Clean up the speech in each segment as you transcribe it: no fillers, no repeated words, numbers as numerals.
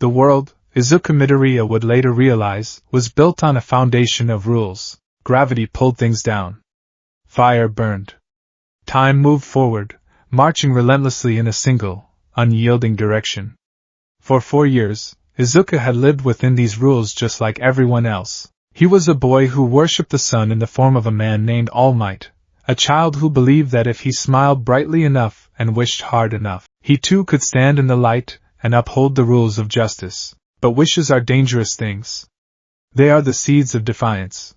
The world, Izuku Midoriya would later realize, was built on a foundation of rules. Gravity pulled things down. Fire burned. Time moved forward, marching relentlessly in a single, unyielding direction. For 4 years, Izuku had lived within these rules just like everyone else. He was a boy who worshipped the sun in the form of a man named All Might, a child who believed that if he smiled brightly enough and wished hard enough, he too could stand in the light and uphold the rules of justice. But wishes are dangerous things. They are the seeds of defiance.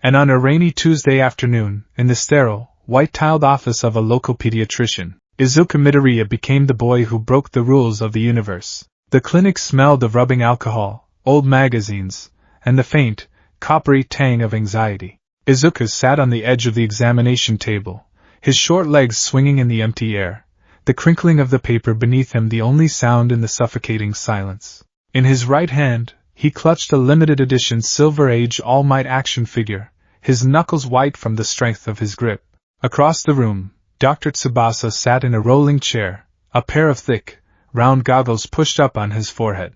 And on a rainy Tuesday afternoon, in the sterile, white-tiled office of a local pediatrician, Izuku Midoriya became the boy who broke the rules of the universe. The clinic smelled of rubbing alcohol, old magazines, and the faint, coppery tang of anxiety. Izuku sat on the edge of the examination table, his short legs swinging in the empty air, the crinkling of the paper beneath him the only sound in the suffocating silence. In his right hand, he clutched a limited edition Silver Age All Might action figure, his knuckles white from the strength of his grip. Across the room, Dr. Tsubasa sat in a rolling chair, a pair of thick, round goggles pushed up on his forehead.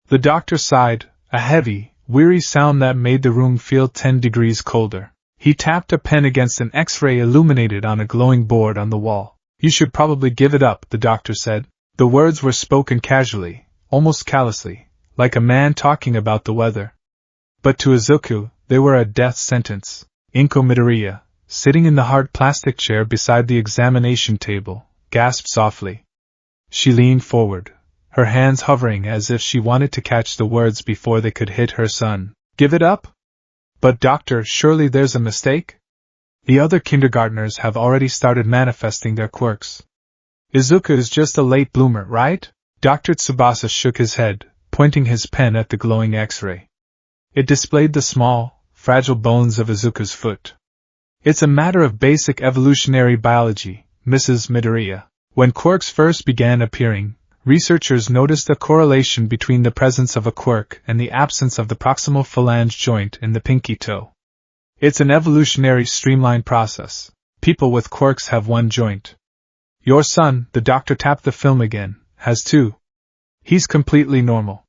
The doctor sighed, a heavy, weary sound that made the room feel 10 degrees colder. He tapped a pen against an X-ray illuminated on a glowing board on the wall. "You should probably give it up," the doctor said. The words were spoken casually, almost callously, like a man talking about the weather. But to Izuku, they were a death sentence. Inko Midoriya, sitting in the hard plastic chair beside the examination table, gasped softly. She leaned forward, her hands hovering as if she wanted to catch the words before they could hit her son. "Give it up? But doctor, surely there's a mistake? The other kindergartners have already started manifesting their quirks. Izuku is just a late bloomer, right?" Dr. Tsubasa shook his head, pointing his pen at the glowing X-ray. It displayed the small, fragile bones of Izuku's foot. "It's a matter of basic evolutionary biology, Mrs. Midoriya. When quirks first began appearing, researchers noticed a correlation between the presence of a quirk and the absence of the proximal phalange joint in the pinky toe. It's an evolutionary streamlined process. People with quirks have one joint. Your son," the doctor tapped the film again, "has two. He's completely normal.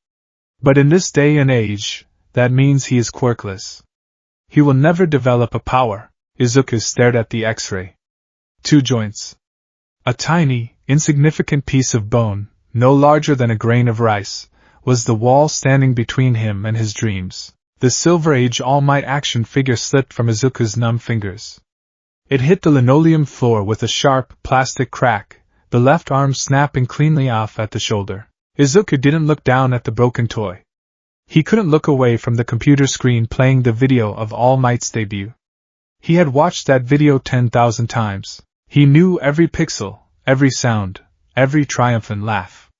But in this day and age, that means he is quirkless. He will never develop a power." Izuku stared at the X-ray. 2 joints. A tiny, insignificant piece of bone, no larger than a grain of rice, was the wall standing between him and his dreams. The Silver Age All Might action figure slipped from Izuku's numb fingers. It hit the linoleum floor with a sharp, plastic crack, the left arm snapping cleanly off at the shoulder. Izuku didn't look down at the broken toy. He couldn't look away from the computer screen playing the video of All Might's debut. He had watched that video 10,000 times. He knew every pixel, every sound, every triumphant laugh.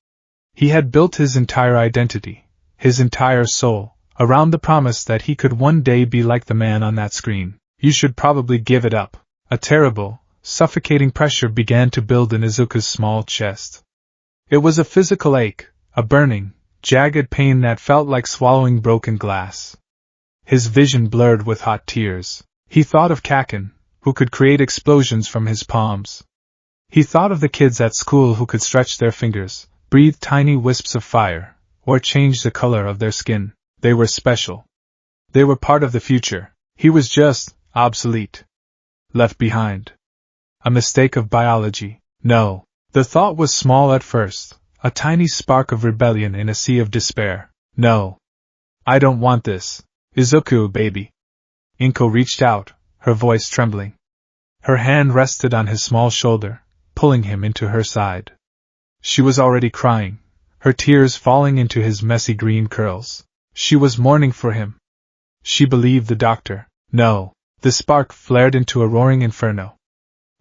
He had built his entire identity, his entire soul, around the promise that he could one day be like the man on that screen. "You should probably give it up." A terrible, suffocating pressure began to build in Izuku's small chest. It was a physical ache, a burning, jagged pain that felt like swallowing broken glass. His vision blurred with hot tears. He thought of Kaken, who could create explosions from his palms. He thought of the kids at school who could stretch their fingers, breathe tiny wisps of fire, or change the color of their skin. They were special. They were part of the future. He was just obsolete. Left behind. A mistake of biology. No. The thought was small at first, a tiny spark of rebellion in a sea of despair. "No. I don't want this. Izuku, baby." Inko reached out, her voice trembling. Her hand rested on his small shoulder, pulling him into her side. She was already crying, her tears falling into his messy green curls. She was mourning for him. She believed the doctor. No. The spark flared into a roaring inferno.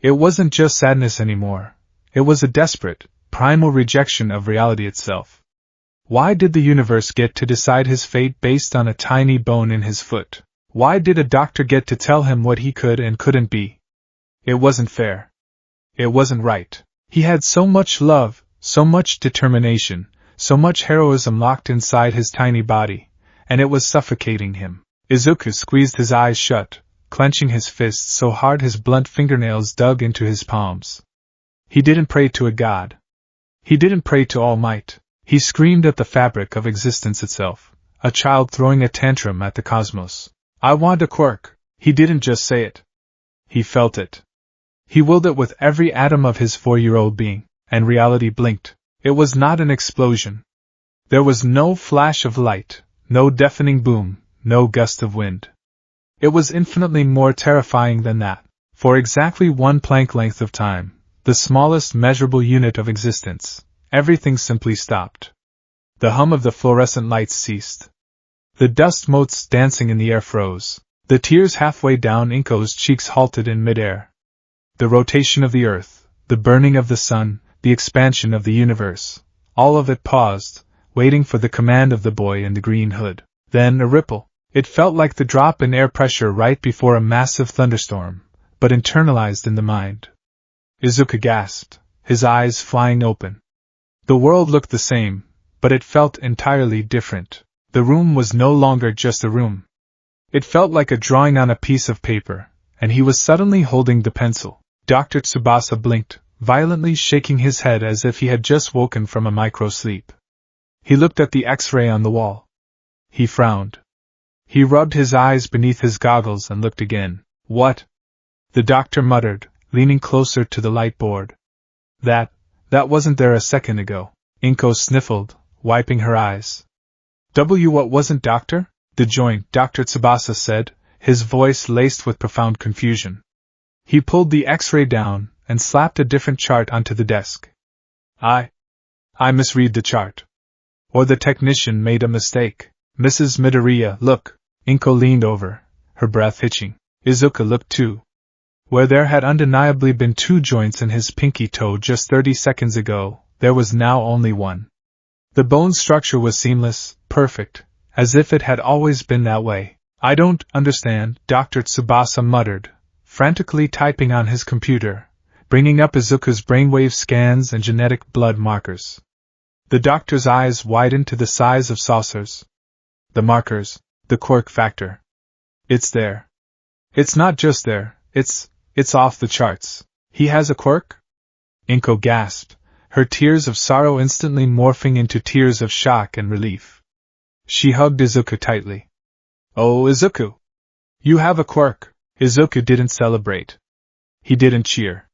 It wasn't just sadness anymore. It was a desperate, primal rejection of reality itself. Why did the universe get to decide his fate based on a tiny bone in his foot? Why did a doctor get to tell him what he could and couldn't be? It wasn't fair. It wasn't right. He had so much love, so much determination, so much heroism locked inside his tiny body, and it was suffocating him. Izuku squeezed his eyes shut, clenching his fists so hard his blunt fingernails dug into his palms. He didn't pray to a god. He didn't pray to All Might. He screamed at the fabric of existence itself, a child throwing a tantrum at the cosmos. I want a quirk. He didn't just say it. He felt it. He willed it with every atom of his 4-year-old being, and reality blinked. It was not an explosion. There was no flash of light, no deafening boom, no gust of wind. It was infinitely more terrifying than that. For exactly one Planck length of time, the smallest measurable unit of existence, everything simply stopped. The hum of the fluorescent lights ceased. The dust motes dancing in the air froze. The tears halfway down Inko's cheeks halted in midair. The rotation of the earth, the burning of the sun, the expansion of the universe, all of it paused, waiting for the command of the boy in the green hood. Then a ripple. It felt like the drop in air pressure right before a massive thunderstorm, but internalized in the mind. Izuku gasped, his eyes flying open. The world looked the same, but it felt entirely different. The room was no longer just a room. It felt like a drawing on a piece of paper, and he was suddenly holding the pencil. Dr. Tsubasa blinked, violently shaking his head as if he had just woken from a micro-sleep. He looked at the X-ray on the wall. He frowned. He rubbed his eyes beneath his goggles and looked again. What? The doctor muttered, leaning closer to the light board. That wasn't there a second ago. Inko sniffled, wiping her eyes. What wasn't, doctor? The joint, Dr. Tsubasa said, his voice laced with profound confusion. He pulled the X-ray down and slapped a different chart onto the desk. I misread the chart. Or the technician made a mistake. Mrs. Midoriya, look. Inko leaned over, her breath hitching. Izuku looked too. Where there had undeniably been 2 joints in his pinky toe just 30 seconds ago, there was now only one. The bone structure was seamless, perfect, as if it had always been that way. I don't understand, Dr. Tsubasa muttered, frantically typing on his computer, bringing up Izuku's brainwave scans and genetic blood markers. The doctor's eyes widened to the size of saucers. The markers, the quirk factor. It's there. It's not just there, it's off the charts. He has a quirk? Inko gasped, her tears of sorrow instantly morphing into tears of shock and relief. She hugged Izuku tightly. Oh, Izuku! You have a quirk! Izuku didn't celebrate. He didn't cheer.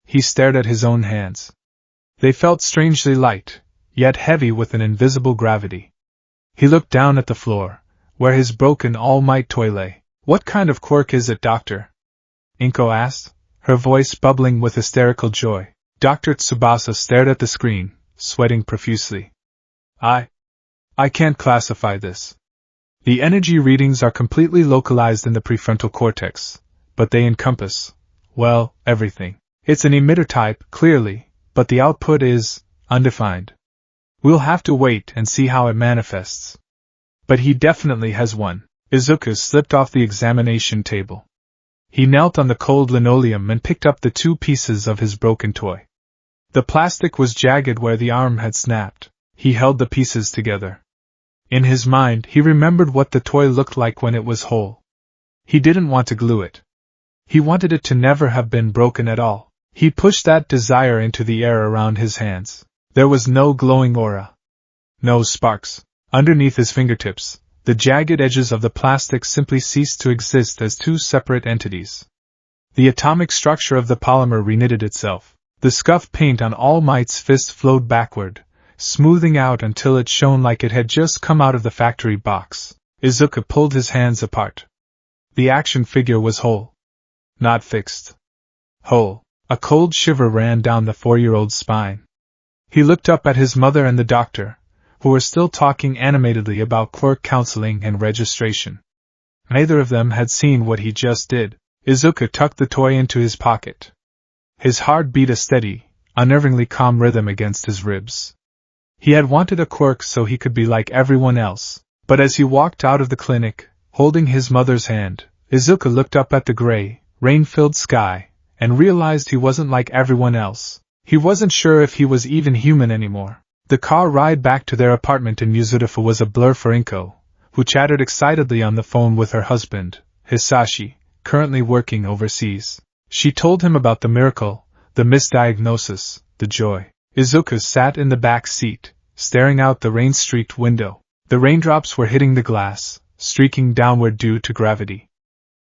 He stared at his own hands. They felt strangely light, yet heavy with an invisible gravity. He looked down at the floor, where his broken All Might toy lay. What kind of quirk is it, doctor? Inko asked, her voice bubbling with hysterical joy. Dr. Tsubasa stared at the screen, sweating profusely. I can't classify this. The energy readings are completely localized in the prefrontal cortex, but they encompass, well, everything. It's an emitter type, clearly, but the output is undefined. We'll have to wait and see how it manifests. But he definitely has one. Izuku slipped off the examination table. He knelt on the cold linoleum and picked up the 2 pieces of his broken toy. The plastic was jagged where the arm had snapped. He held the pieces together. In his mind, he remembered what the toy looked like when it was whole. He didn't want to glue it. He wanted it to never have been broken at all. He pushed that desire into the air around his hands. There was no glowing aura. No sparks. Underneath his fingertips, the jagged edges of the plastic simply ceased to exist as 2 separate entities. The atomic structure of the polymer reknitted itself. The scuffed paint on All Might's fist flowed backward, smoothing out until it shone like it had just come out of the factory box. Izuku pulled his hands apart. The action figure was whole. Not fixed. Whole. A cold shiver ran down the 4-year-old's spine. He looked up at his mother and the doctor, who were still talking animatedly about quirk counseling and registration. Neither of them had seen what he just did. Izuku tucked the toy into his pocket. His heart beat a steady, unnervingly calm rhythm against his ribs. He had wanted a quirk so he could be like everyone else, but as he walked out of the clinic, holding his mother's hand, Izuku looked up at the gray, rain-filled sky, and realized he wasn't like everyone else. He wasn't sure if he was even human anymore. The car ride back to their apartment in Mizudafu was a blur for Inko, who chattered excitedly on the phone with her husband, Hisashi, currently working overseas. She told him about the miracle, the misdiagnosis, the joy. Izuku sat in the back seat, staring out the rain-streaked window. The raindrops were hitting the glass, streaking downward due to gravity.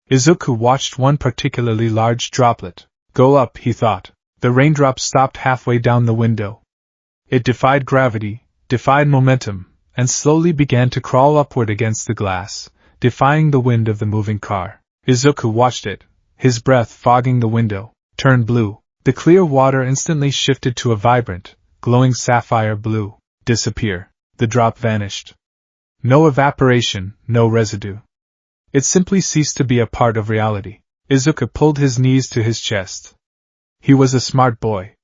Izuku watched one particularly large droplet go up, he thought. The raindrop stopped halfway down the window. It defied gravity, defied momentum, and slowly began to crawl upward against the glass, defying the wind of the moving car. Izuku watched it, his breath fogging the window, turn blue. The clear water instantly shifted to a vibrant, glowing sapphire blue. Disappear. The drop vanished. No evaporation, no residue. It simply ceased to be a part of reality. Izuku pulled his knees to his chest. He was a smart boy.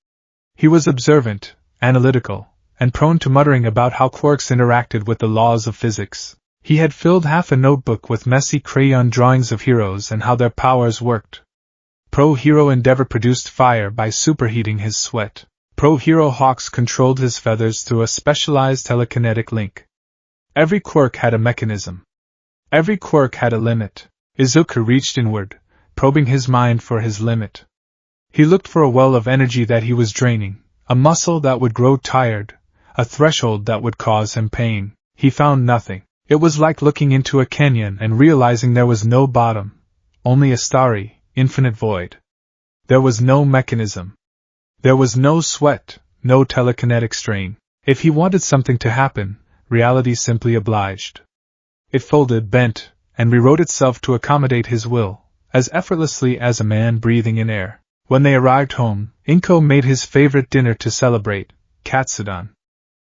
He was observant, analytical, and prone to muttering about how quirks interacted with the laws of physics. He had filled half a notebook with messy crayon drawings of heroes and how their powers worked. Pro-Hero Endeavor produced fire by superheating his sweat. Pro-Hero Hawks controlled his feathers through a specialized telekinetic link. Every quirk had a mechanism. Every quirk had a limit. Izuku reached inward, probing his mind for his limit. He looked for a well of energy that he was draining, a muscle that would grow tired, a threshold that would cause him pain. He found nothing. It was like looking into a canyon and realizing there was no bottom, only a starry, infinite void. There was no mechanism. There was no sweat, no telekinetic strain. If he wanted something to happen, reality simply obliged. It folded, bent, and rewrote itself to accommodate his will, as effortlessly as a man breathing in air. When they arrived home, Inko made his favorite dinner to celebrate, katsudon.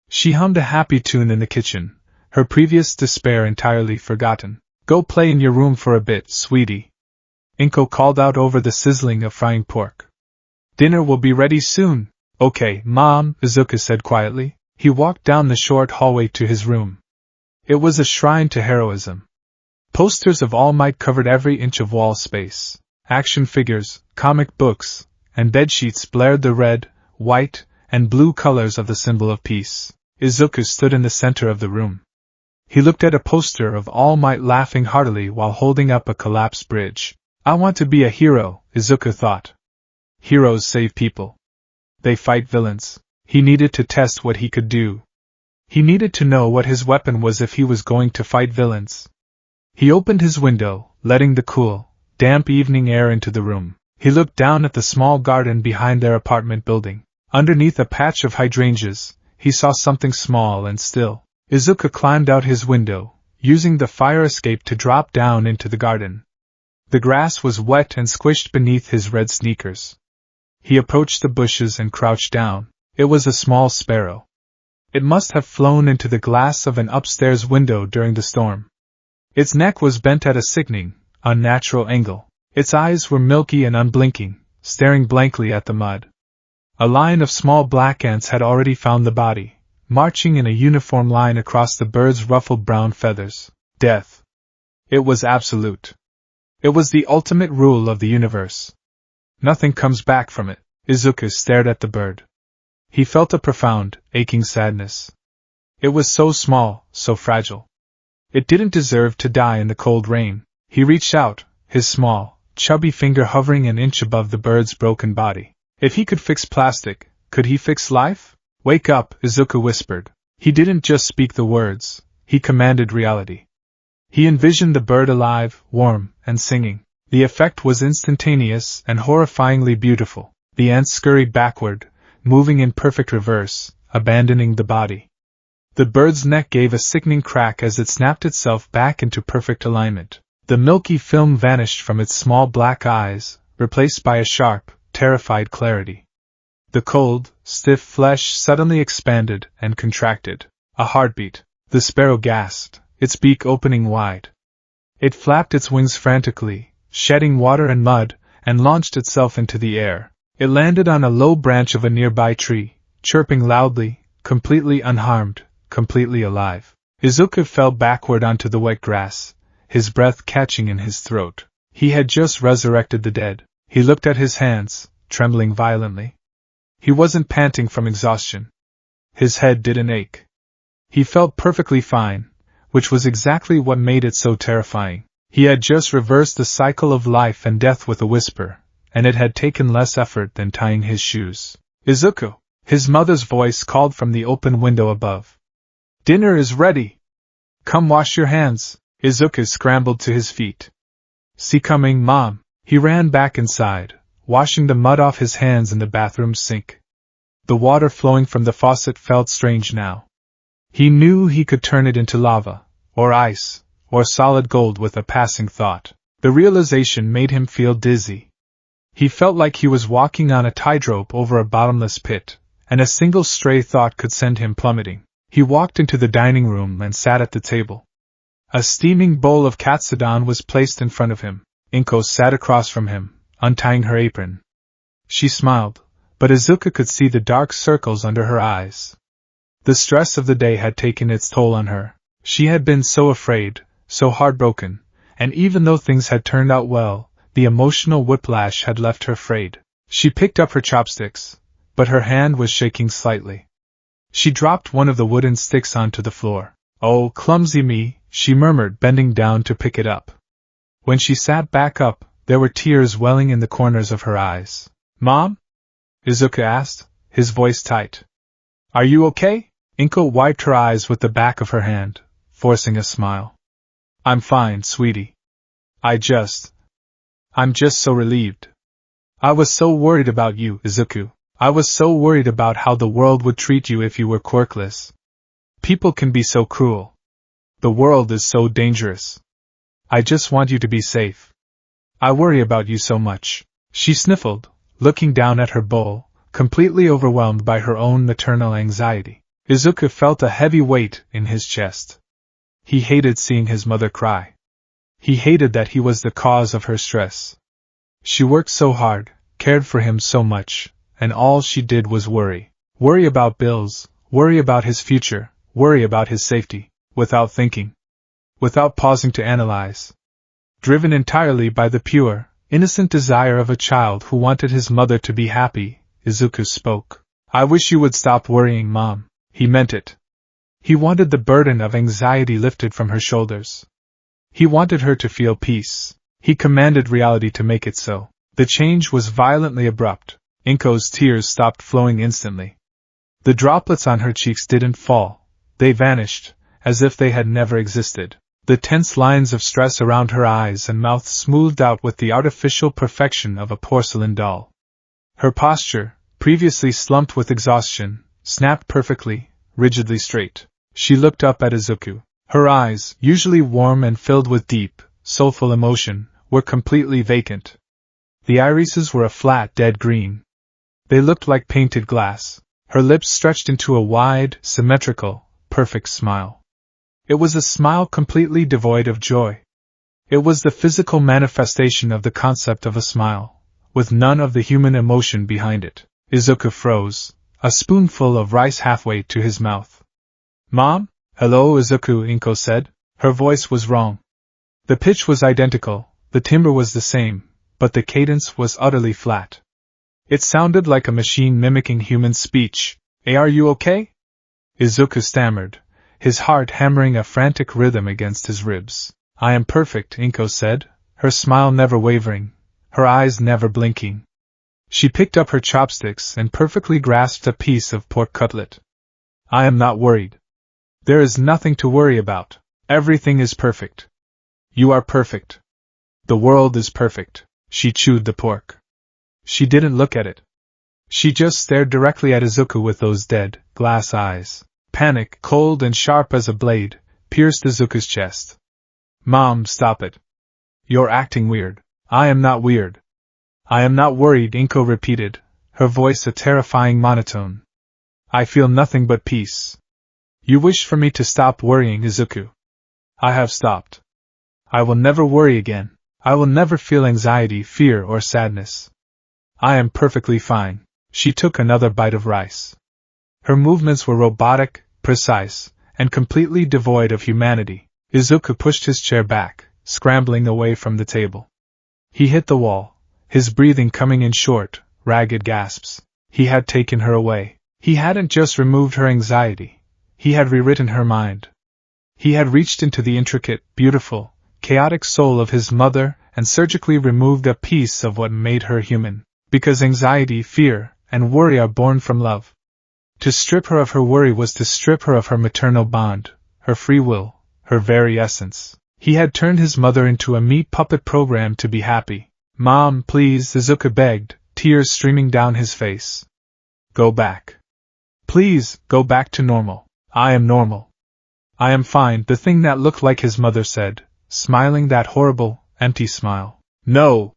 She hummed a happy tune in the kitchen, her previous despair entirely forgotten. Go play in your room for a bit, sweetie. Inko called out over the sizzling of frying pork. Dinner will be ready soon. Okay, Mom, Izuku said quietly. He walked down the short hallway to his room. It was a shrine to heroism. Posters of All Might covered every inch of wall space. Action figures, comic books, and bedsheets blared the red, white, and blue colors of the symbol of peace. Izuku stood in the center of the room. He looked at a poster of All Might laughing heartily while holding up a collapsed bridge. I want to be a hero, Izuku thought. Heroes save people. They fight villains. He needed to test what he could do. He needed to know what his weapon was if he was going to fight villains. He opened his window, letting the cool, damp evening air into the room. He looked down at the small garden behind their apartment building. Underneath a patch of hydrangeas, he saw something small and still. Izuku climbed out his window, using the fire escape to drop down into the garden. The grass was wet and squished beneath his red sneakers. He approached the bushes and crouched down. It was a small sparrow. It must have flown into the glass of an upstairs window during the storm. Its neck was bent at a sickening, unnatural angle. Its eyes were milky and unblinking, staring blankly at the mud. A line of small black ants had already found the body, marching in a uniform line across the bird's ruffled brown feathers. Death. It was absolute. It was the ultimate rule of the universe. Nothing comes back from it. Izuku stared at the bird. He felt a profound, aching sadness. It was so small, so fragile. It didn't deserve to die in the cold rain. He reached out, his small, chubby finger hovering an inch above the bird's broken body. If he could fix plastic, could he fix life? Wake up, Izuku whispered. He didn't just speak the words, he commanded reality. He envisioned the bird alive, warm, and singing. The effect was instantaneous and horrifyingly beautiful. The ants scurried backward, moving in perfect reverse, abandoning the body. The bird's neck gave a sickening crack as it snapped itself back into perfect alignment. The milky film vanished from its small black eyes, replaced by a sharp, terrified clarity. The cold, stiff flesh suddenly expanded and contracted. A heartbeat. The sparrow gasped, its beak opening wide. It flapped its wings frantically, shedding water and mud, and launched itself into the air. It landed on a low branch of a nearby tree, chirping loudly, completely unharmed, completely alive. Izuku fell backward onto the wet grass, his breath catching in his throat. He had just resurrected the dead. He looked at his hands, trembling violently. He wasn't panting from exhaustion. His head didn't ache. He felt perfectly fine, which was exactly what made it so terrifying. He had just reversed the cycle of life and death with a whisper, and it had taken less effort than tying his shoes. Izuku! His mother's voice called from the open window above. Dinner is ready! Come wash your hands. Izuku scrambled to his feet. See coming, Mom. He ran back inside, washing the mud off his hands in the bathroom sink. The water flowing from the faucet felt strange now. He knew he could turn it into lava, or ice, or solid gold with a passing thought. The realization made him feel dizzy. He felt like he was walking on a tightrope over a bottomless pit, and a single stray thought could send him plummeting. He walked into the dining room and sat at the table. A steaming bowl of katsudon was placed in front of him. Inko sat across from him, untying her apron. She smiled, but Izuku could see the dark circles under her eyes. The stress of the day had taken its toll on her. She had been so afraid, so heartbroken, and even though things had turned out well, the emotional whiplash had left her frayed. She picked up her chopsticks, but her hand was shaking slightly. She dropped one of the wooden sticks onto the floor. Oh, clumsy me, she murmured, bending down to pick it up. When she sat back up, there were tears welling in the corners of her eyes. Mom? Izuku asked, his voice tight. Are you okay? Inko wiped her eyes with the back of her hand, forcing a smile. I'm fine, sweetie. I'm just so relieved. I was so worried about you, Izuku. I was so worried about how the world would treat you if you were quirkless. People can be so cruel. The world is so dangerous. I just want you to be safe. I worry about you so much. She sniffled, looking down at her bowl, completely overwhelmed by her own maternal anxiety. Izuku felt a heavy weight in his chest. He hated seeing his mother cry. He hated that he was the cause of her stress. She worked so hard, cared for him so much, and all she did was worry. Worry about bills, worry about his future, worry about his safety, without thinking. Without pausing to analyze. Driven entirely by the pure, innocent desire of a child who wanted his mother to be happy, Izuku spoke. I wish you would stop worrying, Mom. He meant it. He wanted the burden of anxiety lifted from her shoulders. He wanted her to feel peace. He commanded reality to make it so. The change was violently abrupt. Inko's tears stopped flowing instantly. The droplets on her cheeks didn't fall. They vanished, as if they had never existed. The tense lines of stress around her eyes and mouth smoothed out with the artificial perfection of a porcelain doll. Her posture, previously slumped with exhaustion, snapped perfectly, rigidly straight. She looked up at Izuku. Her eyes, usually warm and filled with deep, soulful emotion, were completely vacant. The irises were a flat, dead green. They looked like painted glass. Her lips stretched into a wide, symmetrical, perfect smile. It was a smile completely devoid of joy. It was the physical manifestation of the concept of a smile, with none of the human emotion behind it. Izuku froze, a spoonful of rice halfway to his mouth. Mom? Hello, Izuku, Inko said. Her voice was wrong. The pitch was identical, the timbre was the same, but the cadence was utterly flat. It sounded like a machine mimicking human speech. Are you okay? Izuku stammered, his heart hammering a frantic rhythm against his ribs. I am perfect, Inko said, her smile never wavering, her eyes never blinking. She picked up her chopsticks and perfectly grasped a piece of pork cutlet. I am not worried. There is nothing to worry about. Everything is perfect. You are perfect. The world is perfect. She chewed the pork. She didn't look at it. She just stared directly at Izuku with those dead, glass eyes. Panic, cold and sharp as a blade, pierced Izuku's chest. Mom, stop it. You're acting weird. I am not weird. I am not worried, Inko repeated, her voice a terrifying monotone. I feel nothing but peace. You wish for me to stop worrying, Izuku. I have stopped. I will never worry again. I will never feel anxiety, fear, or sadness. I am perfectly fine. She took another bite of rice. Her movements were robotic, precise, and completely devoid of humanity. Izuku pushed his chair back, scrambling away from the table. He hit the wall, his breathing coming in short, ragged gasps. He had taken her away. He hadn't just removed her anxiety. He had rewritten her mind. He had reached into the intricate, beautiful, chaotic soul of his mother and surgically removed a piece of what made her human. Because anxiety, fear, and worry are born from love. To strip her of her worry was to strip her of her maternal bond, her free will, her very essence. He had turned his mother into a meat puppet programmed to be happy. "Mom, please," Izuku begged, tears streaming down his face. "Go back. Please, go back to normal." "I am normal. I am fine," the thing that looked like his mother said, smiling that horrible, empty smile. "No!"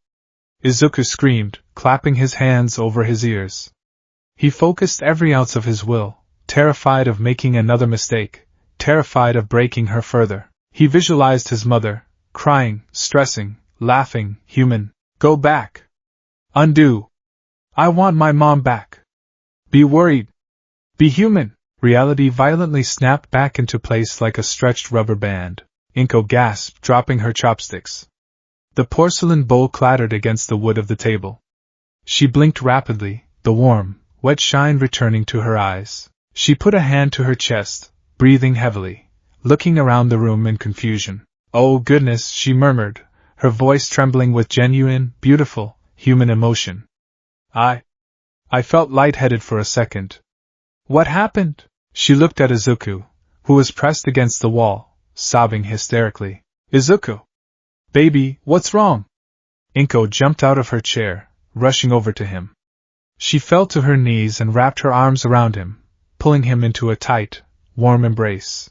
Izuku screamed, clapping his hands over his ears. He focused every ounce of his will, terrified of making another mistake, terrified of breaking her further. He visualized his mother, crying, stressing, laughing, human. "Go back! Undo! I want my mom back! Be worried! Be human!" Reality violently snapped back into place like a stretched rubber band. Inko gasped, dropping her chopsticks. The porcelain bowl clattered against the wood of the table. She blinked rapidly, the warm, wet shine returning to her eyes. She put a hand to her chest, breathing heavily, looking around the room in confusion. "Oh goodness," she murmured, her voice trembling with genuine, beautiful, human emotion. I felt lightheaded for a second. "What happened?" She looked at Izuku, who was pressed against the wall, sobbing hysterically. "Izuku! Baby, what's wrong?" Inko jumped out of her chair, rushing over to him. She fell to her knees and wrapped her arms around him, pulling him into a tight, warm embrace.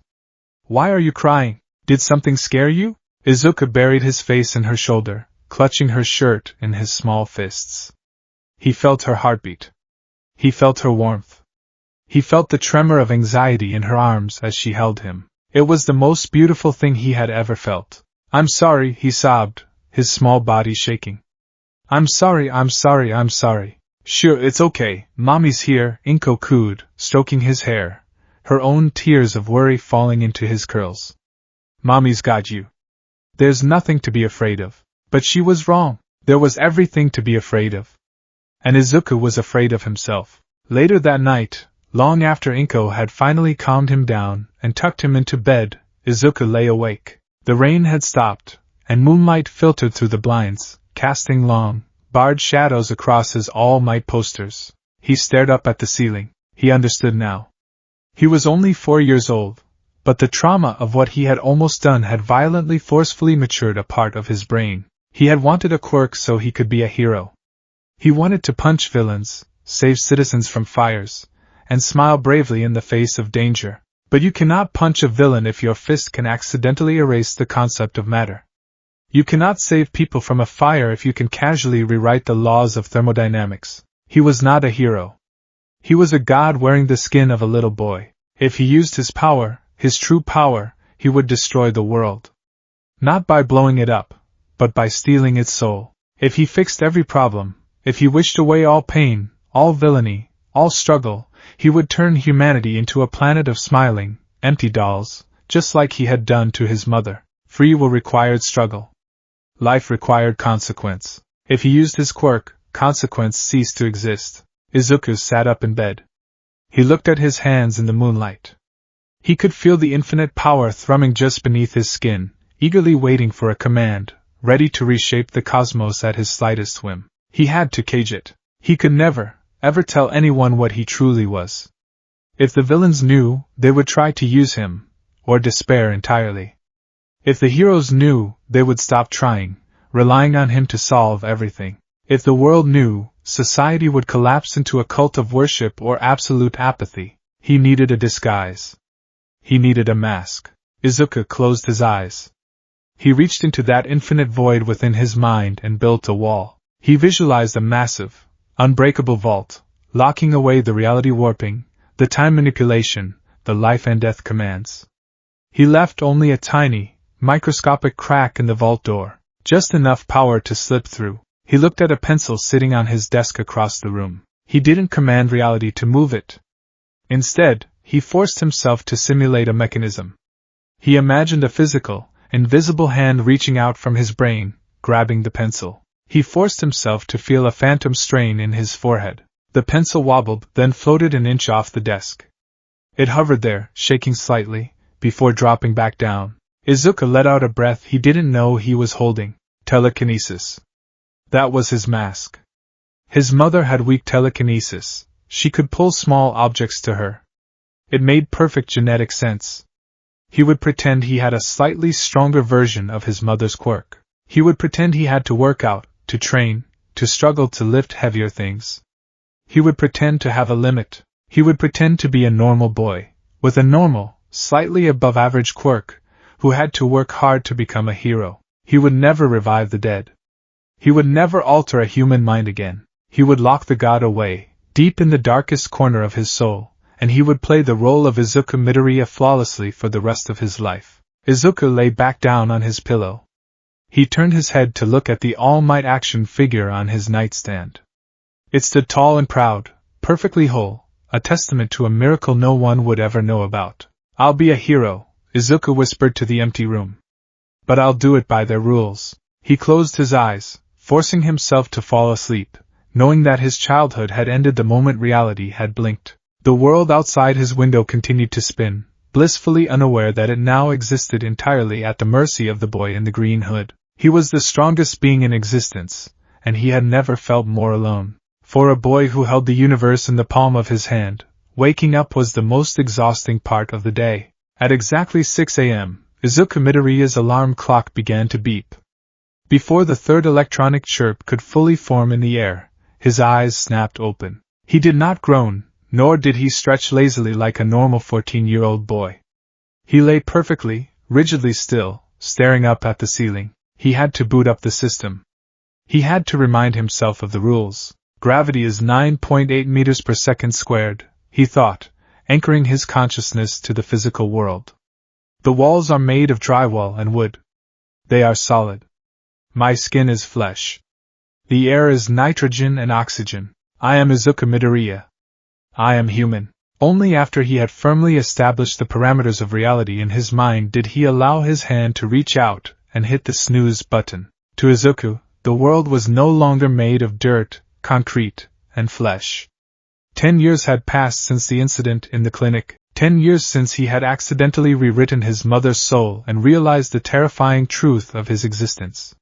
"Why are you crying? Did something scare you?" Izuku buried his face in her shoulder, clutching her shirt in his small fists. He felt her heartbeat. He felt her warmth. He felt the tremor of anxiety in her arms as she held him. It was the most beautiful thing he had ever felt. "I'm sorry," he sobbed, his small body shaking. I'm sorry. "Sure, it's okay, Mommy's here," Inko cooed, stroking his hair, her own tears of worry falling into his curls. "Mommy's got you. There's nothing to be afraid of." But she was wrong. There was everything to be afraid of. And Izuku was afraid of himself. Later that night, long after Inko had finally calmed him down and tucked him into bed, Izuku lay awake. The rain had stopped, and moonlight filtered through the blinds, casting long, barred shadows across his All Might posters. He stared up at the ceiling. He understood now. He was only 4 years old, but the trauma of what he had almost done had violently forcefully matured a part of his brain. He had wanted a quirk so he could be a hero. He wanted to punch villains, save citizens from fires, and smile bravely in the face of danger. But you cannot punch a villain if your fist can accidentally erase the concept of matter. You cannot save people from a fire if you can casually rewrite the laws of thermodynamics. He was not a hero. He was a god wearing the skin of a little boy. If he used his power, his true power, he would destroy the world. Not by blowing it up, but by stealing its soul. If he fixed every problem, if he wished away all pain, all villainy, all struggle, he would turn humanity into a planet of smiling, empty dolls, just like he had done to his mother. Free will required struggle. Life required consequence. If he used his quirk, consequence ceased to exist. Izuku sat up in bed. He looked at his hands in the moonlight. He could feel the infinite power thrumming just beneath his skin, eagerly waiting for a command, ready to reshape the cosmos at his slightest whim. He had to cage it. He could never, ever tell anyone what he truly was. If the villains knew, they would try to use him, or despair entirely. If the heroes knew, they would stop trying, relying on him to solve everything. If the world knew, society would collapse into a cult of worship or absolute apathy. He needed a disguise. He needed a mask. Izuku closed his eyes. He reached into that infinite void within his mind and built a wall. He visualized a massive, unbreakable vault, locking away the reality warping, the time manipulation, the life and death commands. He left only a tiny, microscopic crack in the vault door, just enough power to slip through. He looked at a pencil sitting on his desk across the room. He didn't command reality to move it. Instead, he forced himself to simulate a mechanism. He imagined a physical, invisible hand reaching out from his brain, grabbing the pencil. He forced himself to feel a phantom strain in his forehead. The pencil wobbled, then floated an inch off the desk. It hovered there, shaking slightly, before dropping back down. Izuku let out a breath he didn't know he was holding. Telekinesis. That was his mask. His mother had weak telekinesis. she could pull small objects to her. It made perfect genetic sense. He would pretend he had a slightly stronger version of his mother's quirk. He would pretend he had to work out, to train, to struggle to lift heavier things. He would pretend to have a limit. He would pretend to be a normal boy, with a normal, slightly above average quirk, who had to work hard to become a hero. He would never revive the dead. He would never alter a human mind again. He would lock the god away, deep in the darkest corner of his soul, and he would play the role of Izuku Midoriya flawlessly for the rest of his life. Izuku lay back down on his pillow. He turned his head to look at the All Might action figure on his nightstand. It stood tall and proud, perfectly whole, a testament to a miracle no one would ever know about. "I'll be a hero," Izuku whispered to the empty room. "But I'll do it by their rules." He closed his eyes, forcing himself to fall asleep, knowing that his childhood had ended the moment reality had blinked. The world outside his window continued to spin, blissfully unaware that it now existed entirely at the mercy of the boy in the green hood. He was the strongest being in existence, and he had never felt more alone. For a boy who held the universe in the palm of his hand, waking up was the most exhausting part of the day. At exactly 6 a.m., Izuku Midoriya's alarm clock began to beep. Before the third electronic chirp could fully form in the air, his eyes snapped open. He did not groan, nor did he stretch lazily like a normal 14-year-old boy. He lay perfectly, rigidly still, staring up at the ceiling. He had to boot up the system. He had to remind himself of the rules. Gravity is 9.8 meters per second squared, he thought, anchoring his consciousness to the physical world. The walls are made of drywall and wood. They are solid. My skin is flesh. The air is nitrogen and oxygen. I am Izuku Midoriya. I am human. Only after he had firmly established the parameters of reality in his mind did he allow his hand to reach out and hit the snooze button. To Izuku, the world was no longer made of dirt, concrete, and flesh. 10 years had passed since the incident in the clinic, 10 years since he had accidentally rewritten his mother's soul and realized the terrifying truth of his existence.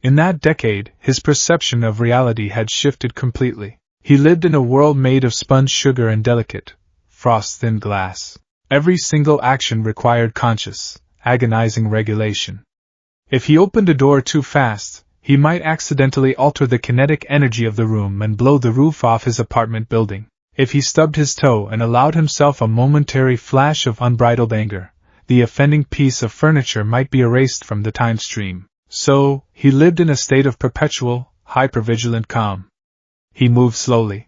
In that decade, his perception of reality had shifted completely. He lived in a world made of sponge sugar and delicate, frost-thin glass. Every single action required conscious, agonizing regulation. If he opened a door too fast, he might accidentally alter the kinetic energy of the room and blow the roof off his apartment building. If he stubbed his toe and allowed himself a momentary flash of unbridled anger, the offending piece of furniture might be erased from the time stream. So, he lived in a state of perpetual, hypervigilant calm. He moved slowly.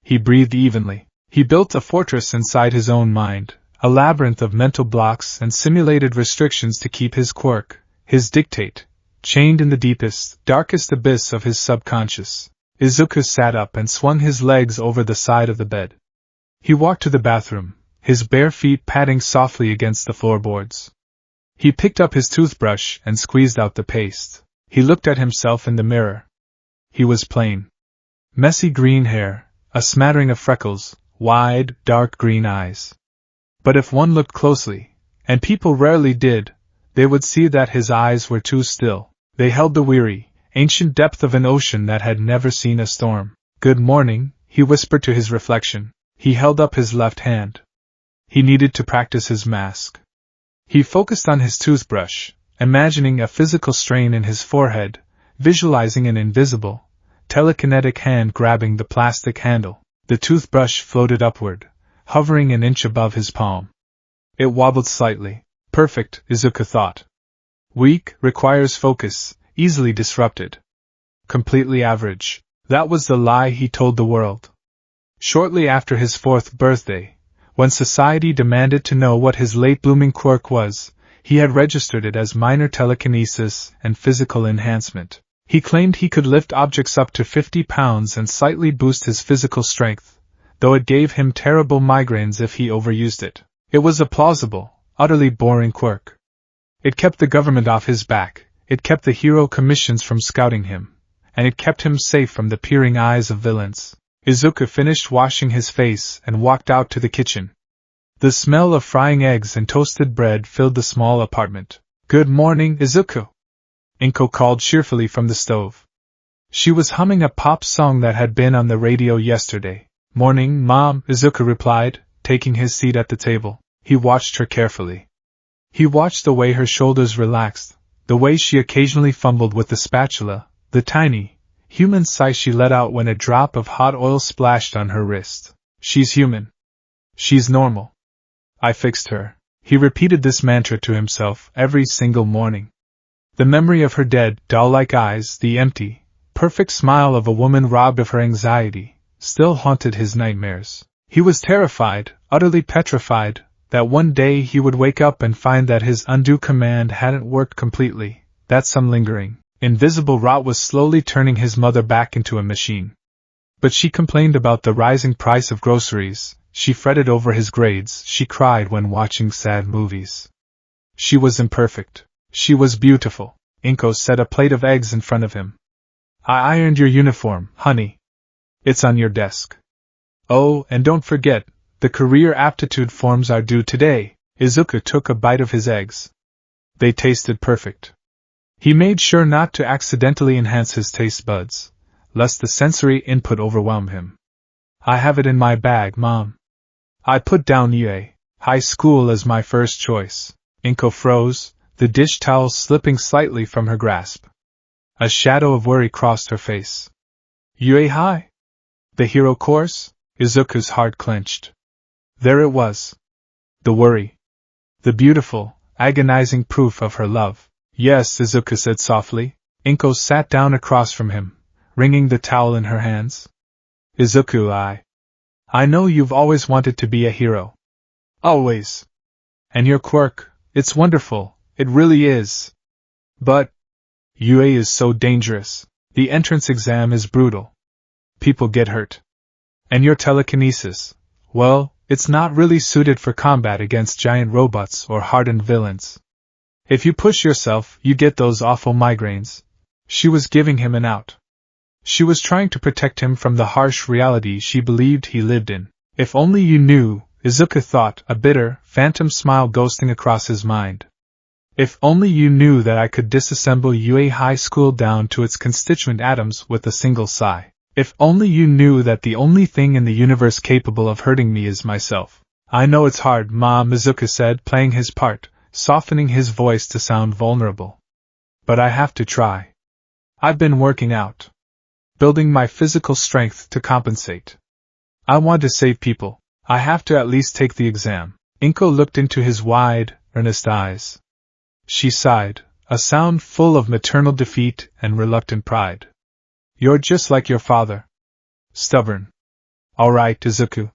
He breathed evenly. He built a fortress inside his own mind, a labyrinth of mental blocks and simulated restrictions to keep his quirk, his dictate, chained in the deepest, darkest abyss of his subconscious. Izuku sat up and swung his legs over the side of the bed. He walked to the bathroom, his bare feet padding softly against the floorboards. He picked up his toothbrush and squeezed out the paste. He looked at himself in the mirror. He was plain. Messy green hair, a smattering of freckles, wide, dark green eyes. But if one looked closely, and people rarely did, they would see that his eyes were too still. They held the weary, ancient depth of an ocean that had never seen a storm. "Good morning," he whispered to his reflection. He held up his left hand. He needed to practice his mask. He focused on his toothbrush, imagining a physical strain in his forehead, visualizing an invisible, telekinetic hand grabbing the plastic handle. The toothbrush floated upward, hovering an inch above his palm. It wobbled slightly. Perfect, Izuku thought. Weak, requires focus, easily disrupted. Completely average. That was the lie he told the world. Shortly after his 4th birthday, when society demanded to know what his late-blooming quirk was, he had registered it as minor telekinesis and physical enhancement. He claimed he could lift objects up to 50 pounds and slightly boost his physical strength, though it gave him terrible migraines if he overused it. It was a plausible, utterly boring quirk. It kept the government off his back, it kept the hero commissions from scouting him, and it kept him safe from the peering eyes of villains. Izuku finished washing his face and walked out to the kitchen. The smell of frying eggs and toasted bread filled the small apartment. "Good morning, Izuku," Inko called cheerfully from the stove. She was humming a pop song that had been on the radio yesterday. Morning, Mom, Izuku replied, taking his seat at the table. He watched her carefully. He watched the way her shoulders relaxed, the way she occasionally fumbled with the spatula, the tiny, human sigh she let out when a drop of hot oil splashed on her wrist. She's human. She's normal. I fixed her. He repeated this mantra to himself every single morning. The memory of her dead, doll-like eyes, the empty, perfect smile of a woman robbed of her anxiety, still haunted his nightmares. He was terrified, utterly petrified, that one day he would wake up and find that his undo command hadn't worked completely, that some lingering, invisible rot was slowly turning his mother back into a machine. But she complained about the rising price of groceries, she fretted over his grades, she cried when watching sad movies. She was imperfect. She was beautiful. Inko set a plate of eggs in front of him. I ironed your uniform, honey. It's on your desk. Oh, and don't forget, the career aptitude forms are due today. Izuku took a bite of his eggs. They tasted perfect. He made sure not to accidentally enhance his taste buds, lest the sensory input overwhelm him. I have it in my bag, Mom. I put down UA, high school as my first choice. Inko froze, the dish towel slipping slightly from her grasp. A shadow of worry crossed her face. UA High? The hero course? Izuku's heart clenched. There it was. The worry. The beautiful, agonizing proof of her love. Yes, Izuku said softly. Inko sat down across from him, wringing the towel in her hands. Izuku, I know you've always wanted to be a hero. Always. And your quirk, it's wonderful, it really is. But UA is so dangerous. The entrance exam is brutal. People get hurt. And your telekinesis, well, it's not really suited for combat against giant robots or hardened villains. If you push yourself, you get those awful migraines. She was giving him an out. She was trying to protect him from the harsh reality she believed he lived in. If only you knew, Izuku thought, a bitter, phantom smile ghosting across his mind. If only you knew that I could disassemble UA High School down to its constituent atoms with a single sigh. If only you knew that the only thing in the universe capable of hurting me is myself. I know it's hard, Mom, Izuku said, playing his part, softening his voice to sound vulnerable. But I have to try. I've been working out. Building my physical strength to compensate. I want to save people. I have to at least take the exam. Inko looked into his wide, earnest eyes. She sighed, a sound full of maternal defeat and reluctant pride. You're just like your father. Stubborn. All right, Izuku.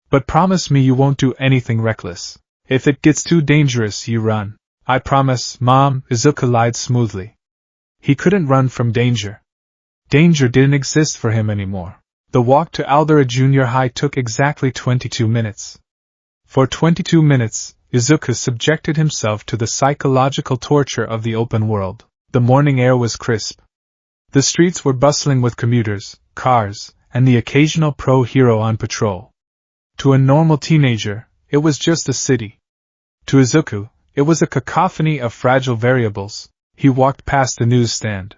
But promise me you won't do anything reckless. If it gets too dangerous, you run. I promise, Mom, Izuku lied smoothly. He couldn't run from danger. Danger didn't exist for him anymore. The walk to Aldera Junior High took exactly 22 minutes. For 22 minutes, Izuku subjected himself to the psychological torture of the open world. The morning air was crisp. The streets were bustling with commuters, cars, and the occasional pro-hero on patrol. To a normal teenager, it was just a city. To Izuku, it was a cacophony of fragile variables. He walked past the newsstand.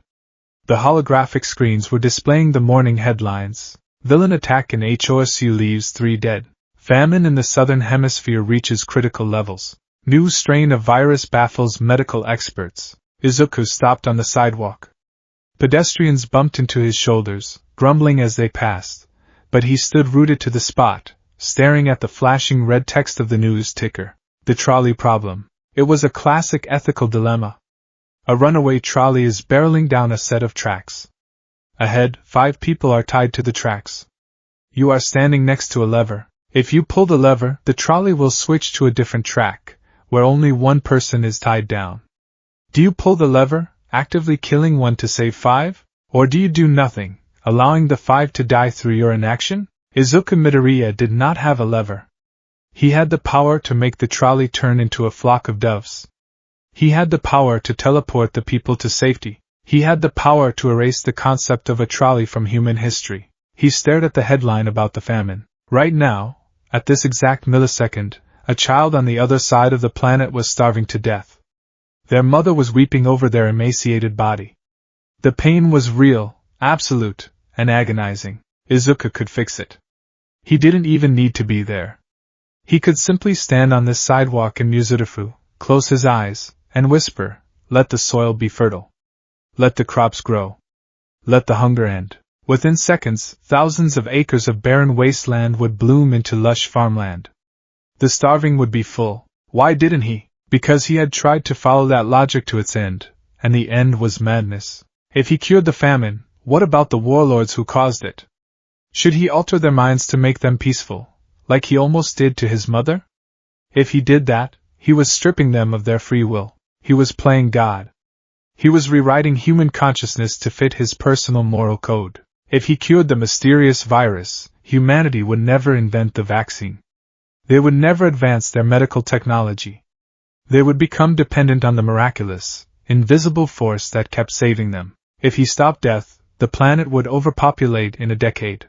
The holographic screens were displaying the morning headlines. Villain attack in HOSU leaves 3 dead. Famine in the southern hemisphere reaches critical levels. New strain of virus baffles medical experts. Izuku stopped on the sidewalk. Pedestrians bumped into his shoulders, grumbling as they passed, but he stood rooted to the spot, staring at the flashing red text of the news ticker. The trolley problem. It was a classic ethical dilemma. A runaway trolley is barreling down a set of tracks. Ahead, 5 people are tied to the tracks. You are standing next to a lever. If you pull the lever, the trolley will switch to a different track, where only one person is tied down. Do you pull the lever, actively killing one to save 5? Or do you do nothing, allowing the 5 to die through your inaction? Izuku Midoriya did not have a lever. He had the power to make the trolley turn into a flock of doves. He had the power to teleport the people to safety. He had the power to erase the concept of a trolley from human history. He stared at the headline about the famine. Right now, at this exact millisecond, a child on the other side of the planet was starving to death. Their mother was weeping over their emaciated body. The pain was real, absolute, and agonizing. Izuku could fix it. He didn't even need to be there. He could simply stand on this sidewalk in Muzurifu, close his eyes, and whisper, "Let the soil be fertile. Let the crops grow. Let the hunger end." Within seconds, thousands of acres of barren wasteland would bloom into lush farmland. The starving would be full. Why didn't he? Because he had tried to follow that logic to its end, and the end was madness. If he cured the famine, what about the warlords who caused it? Should he alter their minds to make them peaceful, like he almost did to his mother? If he did that, he was stripping them of their free will. He was playing God. He was rewriting human consciousness to fit his personal moral code. If he cured the mysterious virus, humanity would never invent the vaccine. They would never advance their medical technology. They would become dependent on the miraculous, invisible force that kept saving them. If he stopped death, the planet would overpopulate in a decade.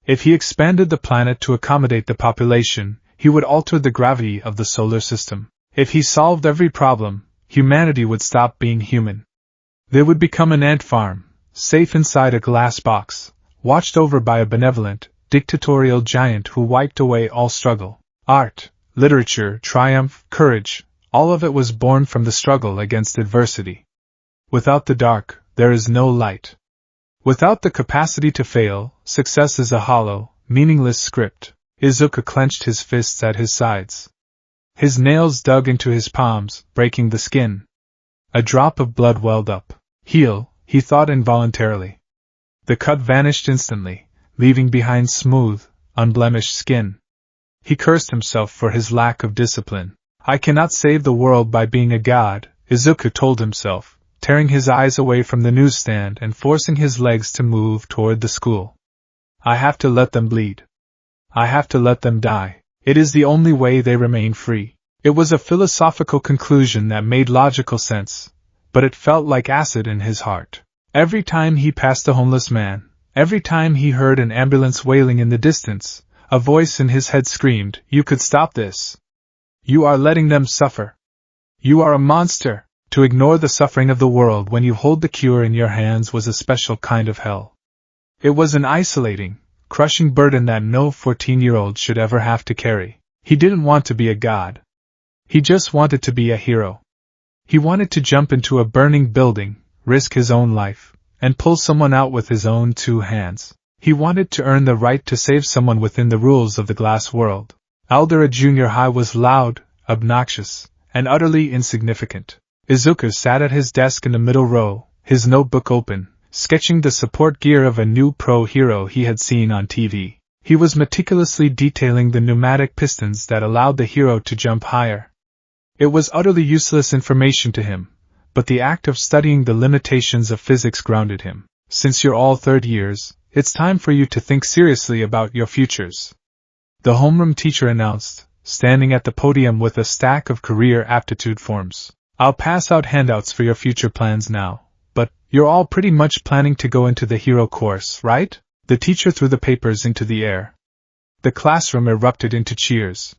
If he expanded the planet to accommodate the population, he would alter the gravity of the solar system. If he solved every problem, humanity would stop being human. They would become an ant farm, safe inside a glass box, watched over by a benevolent, dictatorial giant who wiped away all struggle. Art, literature, triumph, courage, all of it was born from the struggle against adversity. Without the dark, there is no light. Without the capacity to fail, success is a hollow, meaningless script. Izuku clenched his fists at his sides. His nails dug into his palms, breaking the skin. A drop of blood welled up. Heal, he thought involuntarily. The cut vanished instantly, leaving behind smooth, unblemished skin. He cursed himself for his lack of discipline. I cannot save the world by being a god, Izuku told himself, tearing his eyes away from the newsstand and forcing his legs to move toward the school. I have to let them bleed. I have to let them die. It is the only way they remain free. It was a philosophical conclusion that made logical sense, but it felt like acid in his heart. Every time he passed a homeless man, every time he heard an ambulance wailing in the distance, a voice in his head screamed, "You could stop this. You are letting them suffer. You are a monster." To ignore the suffering of the world when you hold the cure in your hands was a special kind of hell. It was an isolating, crushing burden that no 14-year-old should ever have to carry. He didn't want to be a god. He just wanted to be a hero. He wanted to jump into a burning building, risk his own life, and pull someone out with his own two hands. He wanted to earn the right to save someone within the rules of the glass world. Aldera Junior High was loud, obnoxious, and utterly insignificant. Izuku sat at his desk in the middle row, his notebook open, sketching the support gear of a new pro hero he had seen on TV. He was meticulously detailing the pneumatic pistons that allowed the hero to jump higher. It was utterly useless information to him, but the act of studying the limitations of physics grounded him. Since you're all third years, it's time for you to think seriously about your futures, the homeroom teacher announced, standing at the podium with a stack of career aptitude forms. I'll pass out handouts for your future plans now, but you're all pretty much planning to go into the hero course, right? The teacher threw the papers into the air. The classroom erupted into cheers.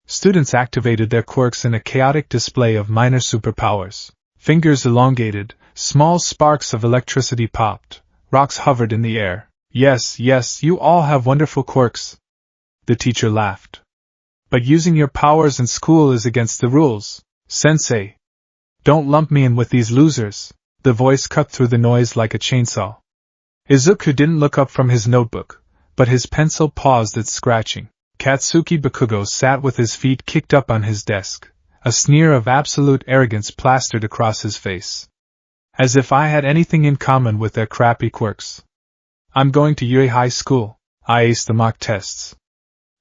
Students activated their quirks in a chaotic display of minor superpowers. Fingers elongated, small sparks of electricity popped, rocks hovered in the air. Yes, you all have wonderful quirks. The teacher laughed. But using your powers in school is against the rules, Sensei. Don't lump me in with these losers. The voice cut through the noise like a chainsaw. Izuku didn't look up from his notebook, but his pencil paused its scratching. Katsuki Bakugo sat with his feet kicked up on his desk, a sneer of absolute arrogance plastered across his face. As if I had anything in common with their crappy quirks. I'm going to Yui High School. I aced the mock tests.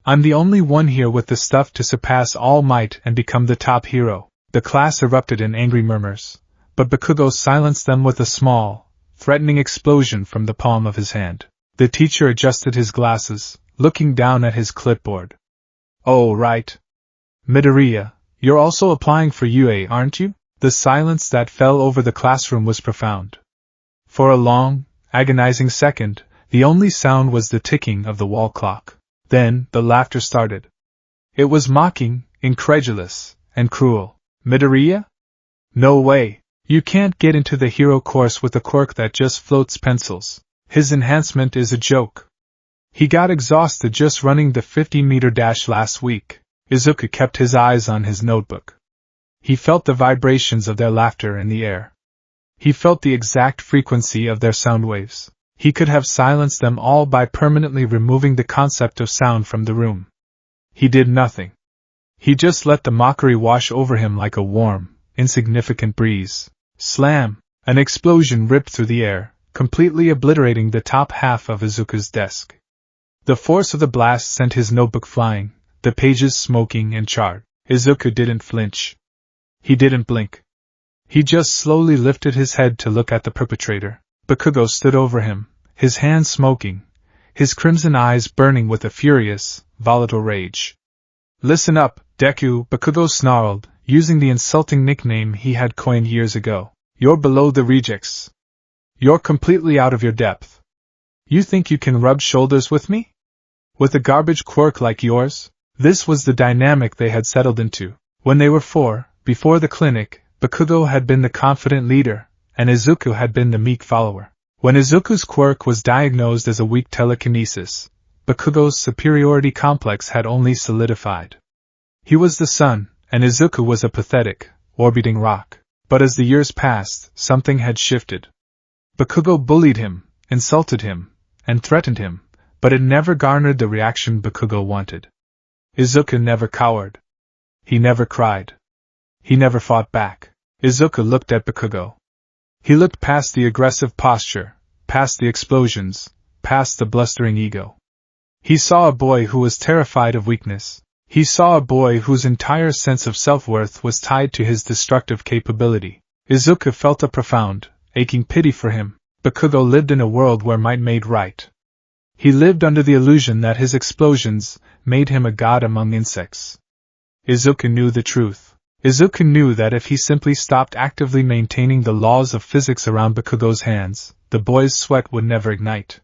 I'm the only one here with the stuff to surpass All Might and become the top hero. The class erupted in angry murmurs, but Bakugo silenced them with a small, threatening explosion from the palm of his hand. The teacher adjusted his glasses, looking down at his clipboard. Oh, right. Midoriya, you're also applying for UA, aren't you? The silence that fell over the classroom was profound. For a long, agonizing second, the only sound was the ticking of the wall clock. Then, the laughter started. It was mocking, incredulous, and cruel. Midoriya? No way. You can't get into the hero course with a quirk that just floats pencils. His enhancement is a joke. He got exhausted just running the 50-meter dash last week. Izuku kept his eyes on his notebook. He felt the vibrations of their laughter in the air. He felt the exact frequency of their sound waves. He could have silenced them all by permanently removing the concept of sound from the room. He did nothing. He just let the mockery wash over him like a warm, insignificant breeze. Slam! An explosion ripped through the air, completely obliterating the top half of Izuku's desk. The force of the blast sent his notebook flying, the pages smoking and charred. Izuku didn't flinch. He didn't blink. He just slowly lifted his head to look at the perpetrator. Bakugo stood over him, his hands smoking, his crimson eyes burning with a furious, volatile rage. "Listen up, Deku," Bakugo snarled, using the insulting nickname he had coined years ago. "You're below the rejects. You're completely out of your depth. You think you can rub shoulders with me? With a garbage quirk like yours?" This was the dynamic they had settled into. When they were four, before the clinic, Bakugo had been the confident leader, and Izuku had been the meek follower. When Izuku's quirk was diagnosed as a weak telekinesis, Bakugo's superiority complex had only solidified. He was the sun, and Izuku was a pathetic, orbiting rock. But as the years passed, something had shifted. Bakugo bullied him, insulted him, and threatened him, but it never garnered the reaction Bakugo wanted. Izuku never cowered. He never cried. He never fought back. Izuku looked at Bakugo. He looked past the aggressive posture, past the explosions, past the blustering ego. He saw a boy who was terrified of weakness. He saw a boy whose entire sense of self-worth was tied to his destructive capability. Izuku felt a profound, aching pity for him. Bakugo lived in a world where might made right. He lived under the illusion that his explosions made him a god among insects. Izuku knew the truth. Izuku knew that if he simply stopped actively maintaining the laws of physics around Bakugo's hands, the boy's sweat would never ignite.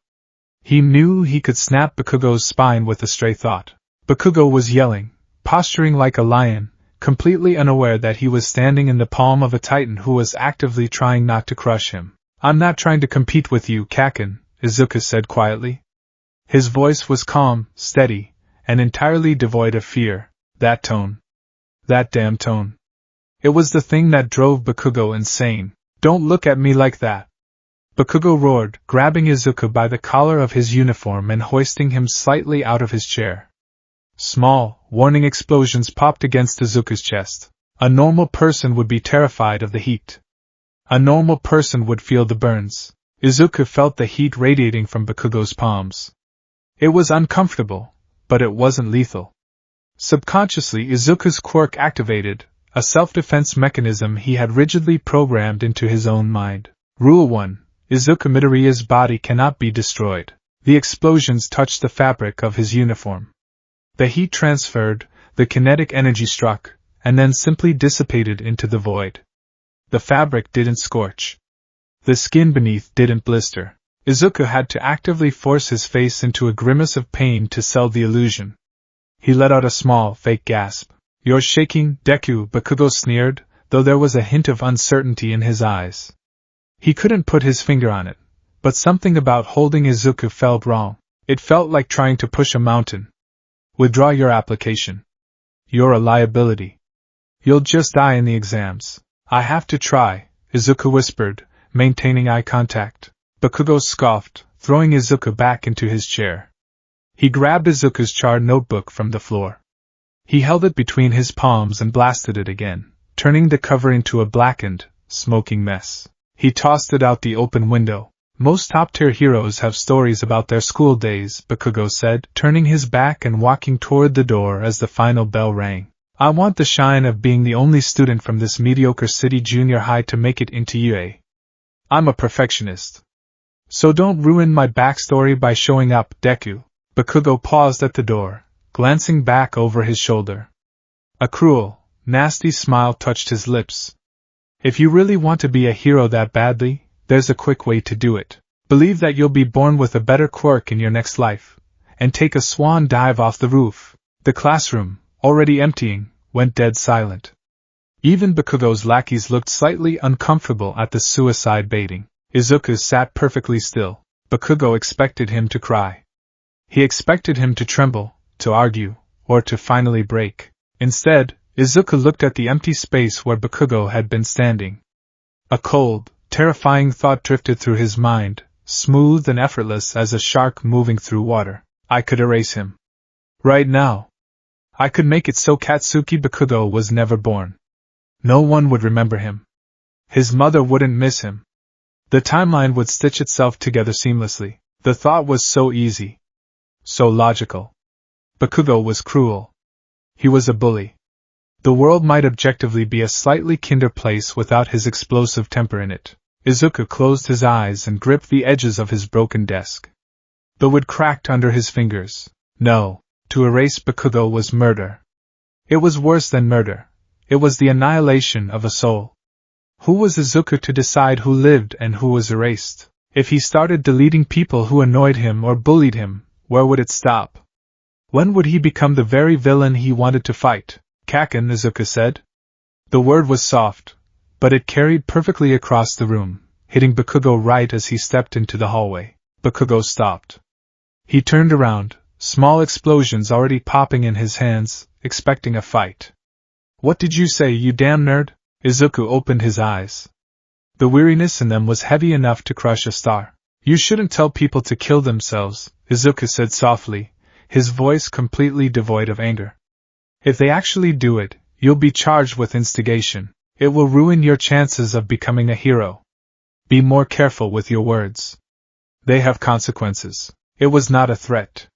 He knew he could snap Bakugo's spine with a stray thought. Bakugo was yelling, posturing like a lion, completely unaware that he was standing in the palm of a titan who was actively trying not to crush him. "I'm not trying to compete with you, Kaken," Izuku said quietly. His voice was calm, steady, and entirely devoid of fear. That tone. That damn tone. It was the thing that drove Bakugo insane. "Don't look at me like that!" Bakugo roared, grabbing Izuku by the collar of his uniform and hoisting him slightly out of his chair. Small, warning explosions popped against Izuku's chest. A normal person would be terrified of the heat. A normal person would feel the burns. Izuku felt the heat radiating from Bakugo's palms. It was uncomfortable, but it wasn't lethal. Subconsciously, Izuku's quirk activated, a self-defense mechanism he had rigidly programmed into his own mind. Rule 1. Izuku Midoriya's body cannot be destroyed. The explosions touched the fabric of his uniform. The heat transferred, the kinetic energy struck, and then simply dissipated into the void. The fabric didn't scorch. The skin beneath didn't blister. Izuku had to actively force his face into a grimace of pain to sell the illusion. He let out a small, fake gasp. "You're shaking, Deku," Bakugo sneered, though there was a hint of uncertainty in his eyes. He couldn't put his finger on it, but something about holding Izuku felt wrong. It felt like trying to push a mountain. "Withdraw your application. You're a liability. You'll just die in the exams." "I have to try," Izuku whispered, maintaining eye contact. Bakugo scoffed, throwing Izuku back into his chair. He grabbed Izuku's charred notebook from the floor. He held it between his palms and blasted it again, turning the cover into a blackened, smoking mess. He tossed it out the open window. "Most top-tier heroes have stories about their school days," Bakugo said, turning his back and walking toward the door as the final bell rang. "I want the shine of being the only student from this mediocre city junior high to make it into UA. I'm a perfectionist. So don't ruin my backstory by showing up, Deku." Bakugo paused at the door, glancing back over his shoulder. A cruel, nasty smile touched his lips. "If you really want to be a hero that badly, there's a quick way to do it. Believe that you'll be born with a better quirk in your next life, and take a swan dive off the roof." The classroom, already emptying, went dead silent. Even Bakugo's lackeys looked slightly uncomfortable at the suicide baiting. Izuku sat perfectly still. Bakugo expected him to cry. He expected him to tremble, to argue, or to finally break. Instead, Izuku looked at the empty space where Bakugo had been standing. A cold, terrifying thought drifted through his mind, smooth and effortless as a shark moving through water. I could erase him. Right now. I could make it so Katsuki Bakugo was never born. No one would remember him. His mother wouldn't miss him. The timeline would stitch itself together seamlessly. The thought was so easy. So logical. Bakugo was cruel. He was a bully. The world might objectively be a slightly kinder place without his explosive temper in it. Izuku closed his eyes and gripped the edges of his broken desk. The wood cracked under his fingers. No, to erase Bakugo was murder. It was worse than murder. It was the annihilation of a soul. Who was Izuku to decide who lived and who was erased? If he started deleting people who annoyed him or bullied him, where would it stop? When would he become the very villain he wanted to fight? Kaken, Izuku said. The word was soft, but it carried perfectly across the room, hitting Bakugo right as he stepped into the hallway. Bakugo stopped. He turned around, small explosions already popping in his hands, expecting a fight. What did you say, you damn nerd? Izuku opened his eyes. The weariness in them was heavy enough to crush a star. You shouldn't tell people to kill themselves, Izuku said softly, his voice completely devoid of anger. If they actually do it, you'll be charged with instigation. It will ruin your chances of becoming a hero. Be more careful with your words. They have consequences. It was not a threat.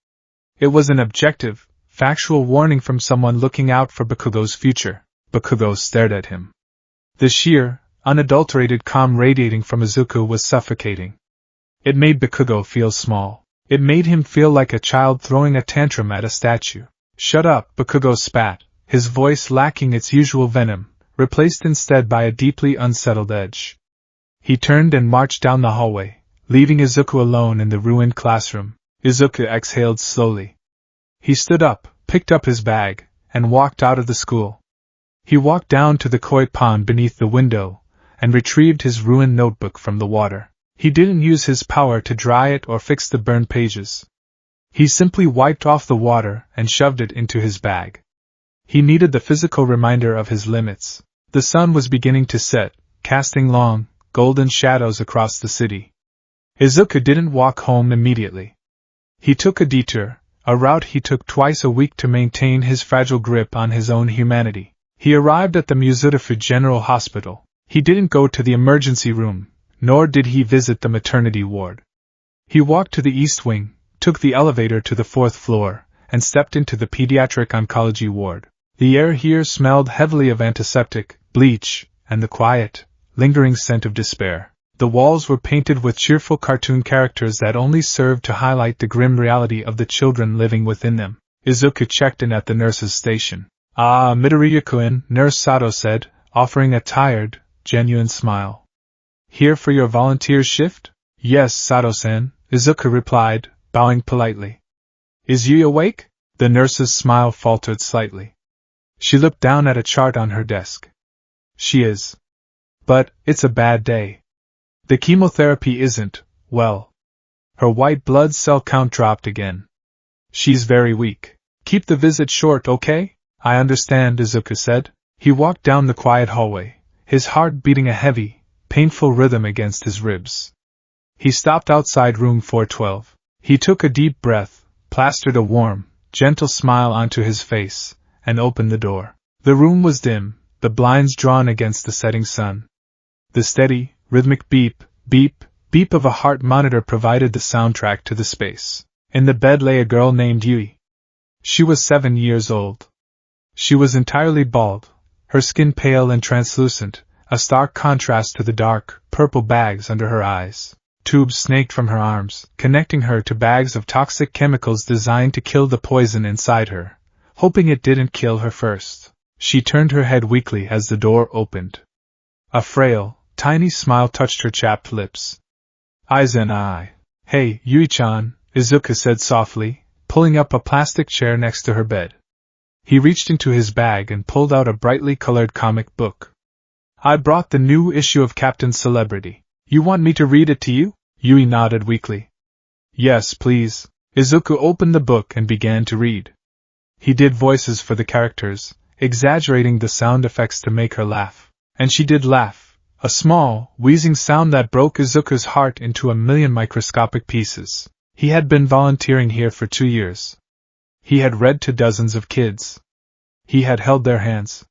It was an objective, factual warning from someone looking out for Bakugo's future. Bakugo stared at him. The sheer, unadulterated calm radiating from Izuku was suffocating. It made Bakugo feel small. It made him feel like a child throwing a tantrum at a statue. Shut up, Bakugo spat, his voice lacking its usual venom, replaced instead by a deeply unsettled edge. He turned and marched down the hallway, leaving Izuku alone in the ruined classroom. Izuku exhaled slowly. He stood up, picked up his bag, and walked out of the school. He walked down to the koi pond beneath the window, and retrieved his ruined notebook from the water. He didn't use his power to dry it or fix the burned pages. He simply wiped off the water and shoved it into his bag. He needed the physical reminder of his limits. The sun was beginning to set, casting long, golden shadows across the city. Izuku didn't walk home immediately. He took a detour, a route he took twice a week to maintain his fragile grip on his own humanity. He arrived at the Muzurifu General Hospital. He didn't go to the emergency room, nor did he visit the maternity ward. He walked to the east wing, took the elevator to the 4th floor, and stepped into the pediatric oncology ward. The air here smelled heavily of antiseptic, bleach, and the quiet, lingering scent of despair. The walls were painted with cheerful cartoon characters that only served to highlight the grim reality of the children living within them. Izuku checked in at the nurse's station. Ah, Midoriya-kun, Nurse Sato said, offering a tired, genuine smile. Here for your volunteer shift? Yes, Sato-san, Izuku replied, bowing politely. Is Yui awake? The nurse's smile faltered slightly. She looked down at a chart on her desk. She is. But, it's a bad day. The chemotherapy isn't, well. Her white blood cell count dropped again. She's very weak. Keep the visit short, okay? I understand, Izuku said. He walked down the quiet hallway, his heart beating a heavy, painful rhythm against his ribs. He stopped outside room 412. He took a deep breath, plastered a warm, gentle smile onto his face, and opened the door. The room was dim, the blinds drawn against the setting sun. The steady, rhythmic beep, beep, beep of a heart monitor provided the soundtrack to the space. In the bed lay a girl named Yui. She was 7 years old. She was entirely bald, her skin pale and translucent, a stark contrast to the dark, purple bags under her eyes. Tubes snaked from her arms, connecting her to bags of toxic chemicals designed to kill the poison inside her, hoping it didn't kill her first. She turned her head weakly as the door opened. A frail, tiny smile touched her chapped lips. Aizen I. Hey, Yui-chan, Izuku said softly, pulling up a plastic chair next to her bed. He reached into his bag and pulled out a brightly colored comic book. I brought the new issue of Captain Celebrity. You want me to read it to you? Yui nodded weakly. Yes, please. Izuku opened the book and began to read. He did voices for the characters, exaggerating the sound effects to make her laugh. And she did laugh, a small, wheezing sound that broke Izuku's heart into a million microscopic pieces. He had been volunteering here for 2 years. He had read to dozens of kids. He had held their hands.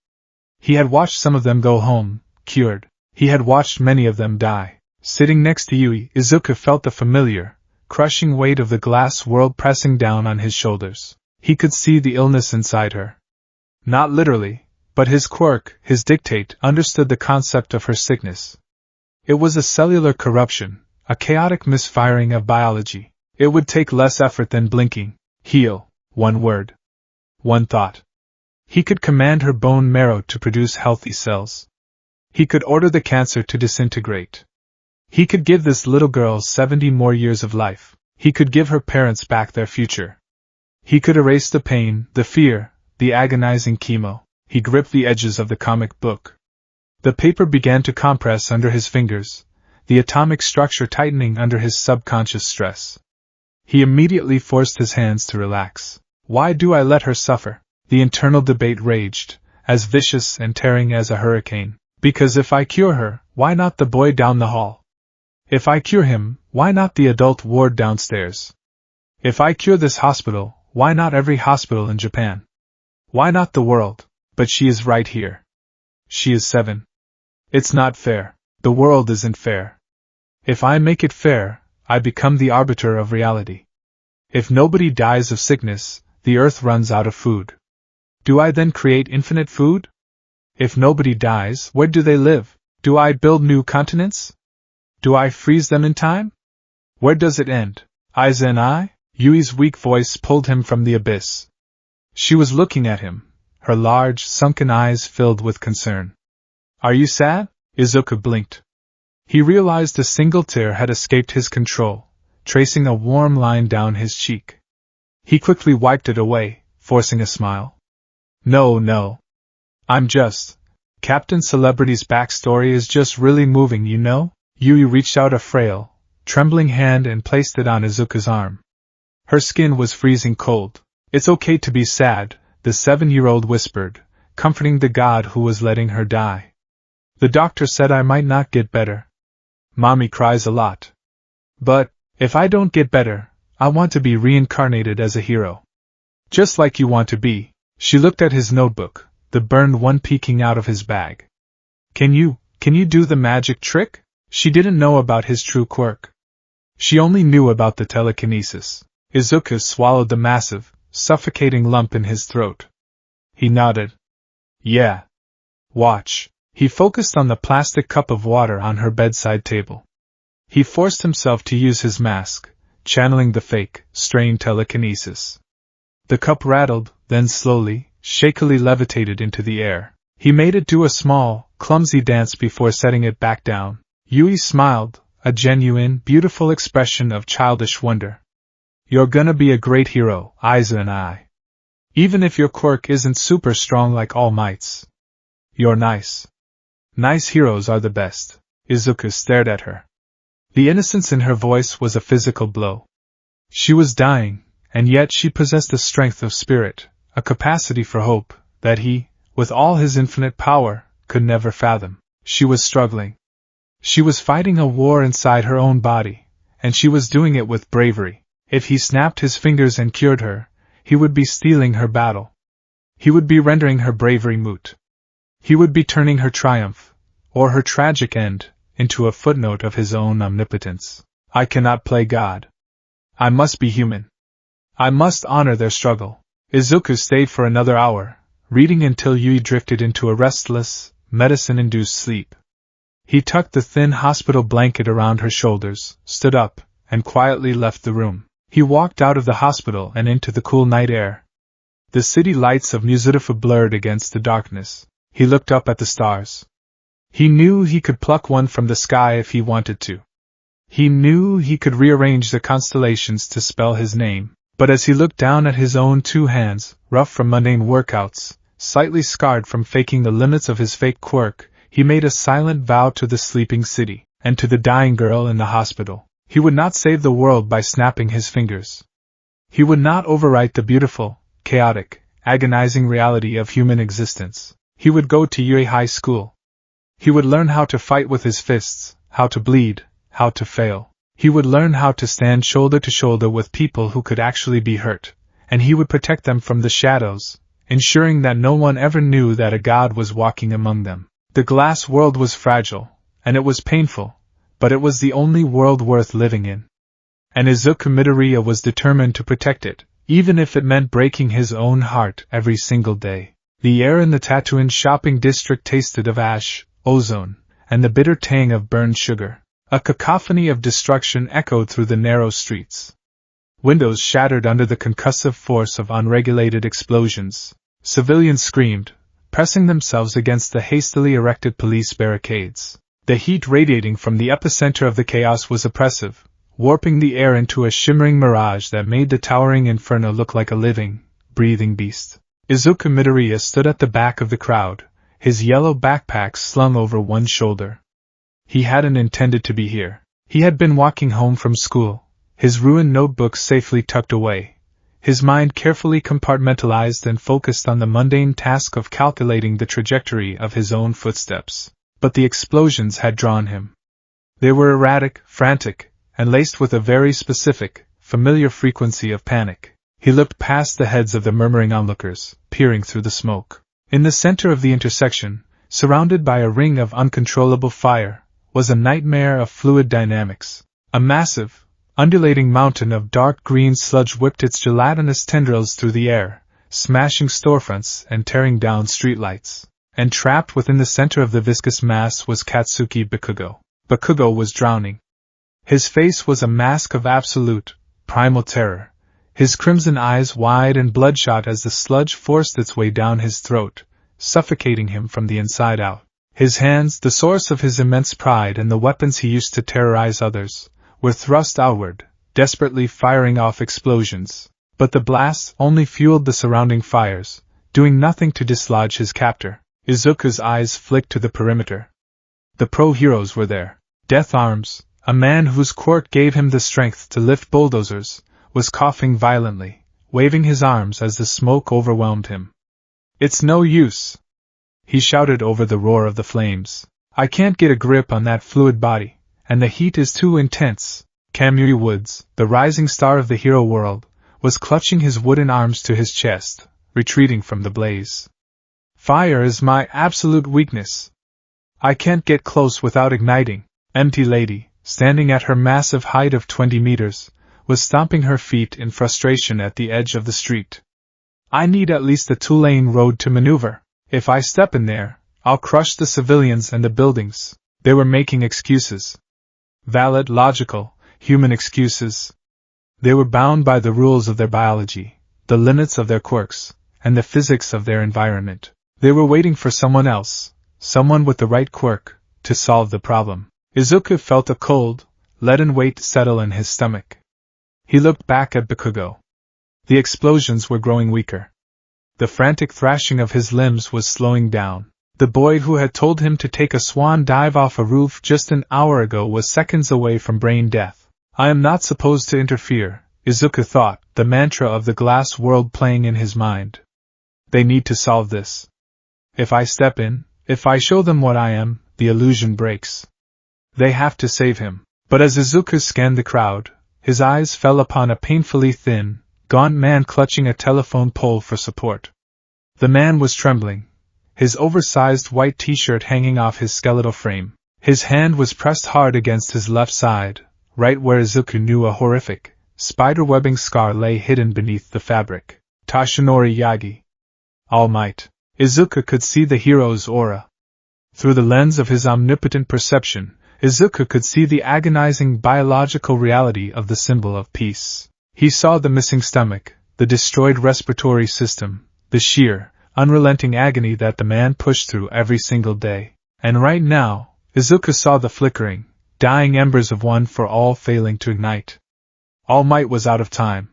He had watched some of them go home, cured. He had watched many of them die. Sitting next to Yui, Izuku felt the familiar, crushing weight of the glass world pressing down on his shoulders. He could see the illness inside her. Not literally, but his quirk, his dictate, understood the concept of her sickness. It was a cellular corruption, a chaotic misfiring of biology. It would take less effort than blinking. Heal. One word. One thought. He could command her bone marrow to produce healthy cells. He could order the cancer to disintegrate. He could give this little girl 70 more years of life. He could give her parents back their future. He could erase the pain, the fear, the agonizing chemo. He gripped the edges of the comic book. The paper began to compress under his fingers, the atomic structure tightening under his subconscious stress. He immediately forced his hands to relax. Why do I let her suffer? The internal debate raged, as vicious and tearing as a hurricane. Because if I cure her, why not the boy down the hall? If I cure him, why not the adult ward downstairs? If I cure this hospital, why not every hospital in Japan? Why not the world? But she is right here. She is 7. It's not fair. The world isn't fair. If I make it fair, I become the arbiter of reality. If nobody dies of sickness, the earth runs out of food. Do I then create infinite food? If nobody dies, where do they live? Do I build new continents? Do I freeze them in time? Where does it end? Aiza and I? Yui's weak voice pulled him from the abyss. She was looking at him, her large, sunken eyes filled with concern. Are you sad? Izuku blinked. He realized a single tear had escaped his control, tracing a warm line down his cheek. He quickly wiped it away, forcing a smile. No. I'm just... Captain Celebrity's backstory is just really moving, you know? Yui reached out a frail, trembling hand and placed it on Izuku's arm. Her skin was freezing cold. It's okay to be sad, the 7-year-old whispered, comforting the god who was letting her die. The doctor said I might not get better. Mommy cries a lot. But, if I don't get better, I want to be reincarnated as a hero. Just like you want to be. She looked at his notebook, the burned one peeking out of his bag. Can you do the magic trick? She didn't know about his true quirk. She only knew about the telekinesis. Izuku swallowed the massive, suffocating lump in his throat. He nodded. Yeah. Watch. He focused on the plastic cup of water on her bedside table. He forced himself to use his mask, channeling the fake, strained telekinesis. The cup rattled, then slowly, shakily levitated into the air. He made it do a small, clumsy dance before setting it back down. Yui smiled, a genuine, beautiful expression of childish wonder. You're gonna be a great hero, Aiza and I. Even if your quirk isn't super strong like All Might's. You're nice. Nice heroes are the best. Izuku stared at her. The innocence in her voice was a physical blow. She was dying, and yet she possessed a strength of spirit, a capacity for hope, that he, with all his infinite power, could never fathom. She was struggling. She was fighting a war inside her own body, and she was doing it with bravery. If he snapped his fingers and cured her, he would be stealing her battle. He would be rendering her bravery moot. He would be turning her triumph, or her tragic end, into a footnote of his own omnipotence. I cannot play God. I must be human. I must honor their struggle. Izuku stayed for another hour, reading until Yui drifted into a restless, medicine-induced sleep. He tucked the thin hospital blanket around her shoulders, stood up, and quietly left the room. He walked out of the hospital and into the cool night air. The city lights of Muzidafu blurred against the darkness. He looked up at the stars. He knew he could pluck one from the sky if he wanted to. He knew he could rearrange the constellations to spell his name, but as he looked down at his own 2 hands, rough from mundane workouts, slightly scarred from faking the limits of his fake quirk, he made a silent vow to the sleeping city, and to the dying girl in the hospital. He would not save the world by snapping his fingers. He would not overwrite the beautiful, chaotic, agonizing reality of human existence. He would go to Yue High School. He would learn how to fight with his fists, how to bleed, how to fail. He would learn how to stand shoulder to shoulder with people who could actually be hurt, and he would protect them from the shadows, ensuring that no one ever knew that a god was walking among them. The glass world was fragile, and it was painful, but it was the only world worth living in. And Izuku Midoriya was determined to protect it, even if it meant breaking his own heart every single day. The air in the Tatooine shopping district tasted of ash, ozone, and the bitter tang of burned sugar. A cacophony of destruction echoed through the narrow streets. Windows shattered under the concussive force of unregulated explosions. Civilians screamed, pressing themselves against the hastily erected police barricades. The heat radiating from the epicenter of the chaos was oppressive, warping the air into a shimmering mirage that made the towering inferno look like a living, breathing beast. Izuku Midoriya stood at the back of the crowd, his yellow backpack slung over one shoulder. He hadn't intended to be here. He had been walking home from school, his ruined notebook safely tucked away, his mind carefully compartmentalized and focused on the mundane task of calculating the trajectory of his own footsteps. But the explosions had drawn him. They were erratic, frantic, and laced with a very specific, familiar frequency of panic. He looked past the heads of the murmuring onlookers, peering through the smoke. In the center of the intersection, surrounded by a ring of uncontrollable fire, was a nightmare of fluid dynamics. A massive, undulating mountain of dark green sludge whipped its gelatinous tendrils through the air, smashing storefronts and tearing down streetlights. And trapped within the center of the viscous mass was Katsuki Bakugo. Bakugo was drowning. His face was a mask of absolute, primal terror, his crimson eyes wide and bloodshot as the sludge forced its way down his throat, suffocating him from the inside out. His hands, the source of his immense pride and the weapons he used to terrorize others, were thrust outward, desperately firing off explosions. But the blasts only fueled the surrounding fires, doing nothing to dislodge his captor. Izuku's eyes flicked to the perimeter. The pro-heroes were there. Death Arms, a man whose quirk gave him the strength to lift bulldozers, was coughing violently, waving his arms as the smoke overwhelmed him. "It's no use!" he shouted over the roar of the flames. "I can't get a grip on that fluid body, and the heat is too intense." Kamui Woods, the rising star of the hero world, was clutching his wooden arms to his chest, retreating from the blaze. "Fire is my absolute weakness. I can't get close without igniting." Empty Lady, standing at her massive height of 20 meters, was stomping her feet in frustration at the edge of the street. "I need at least a two-lane road to maneuver. If I step in there, I'll crush the civilians and the buildings." They were making excuses. Valid, logical, human excuses. They were bound by the rules of their biology, the limits of their quirks, and the physics of their environment. They were waiting for someone else, someone with the right quirk, to solve the problem. Izuku felt a cold, leaden weight settle in his stomach. He looked back at Bakugo. The explosions were growing weaker. The frantic thrashing of his limbs was slowing down. The boy who had told him to take a swan dive off a roof just an hour ago was seconds away from brain death. "I am not supposed to interfere," Izuku thought, the mantra of the glass world playing in his mind. "They need to solve this. If I step in, if I show them what I am, the illusion breaks. They have to save him." But as Izuku scanned the crowd, his eyes fell upon a painfully thin, gaunt man clutching a telephone pole for support. The man was trembling, his oversized white t-shirt hanging off his skeletal frame. His hand was pressed hard against his left side, right where Izuku knew a horrific, spider-webbing scar lay hidden beneath the fabric. Tashinori Yagi. All Might. Izuku could see the hero's aura. Through the lens of his omnipotent perception, Izuku could see the agonizing biological reality of the symbol of peace. He saw the missing stomach, the destroyed respiratory system, the sheer, unrelenting agony that the man pushed through every single day. And right now, Izuku saw the flickering, dying embers of one for all failing to ignite. All Might was out of time.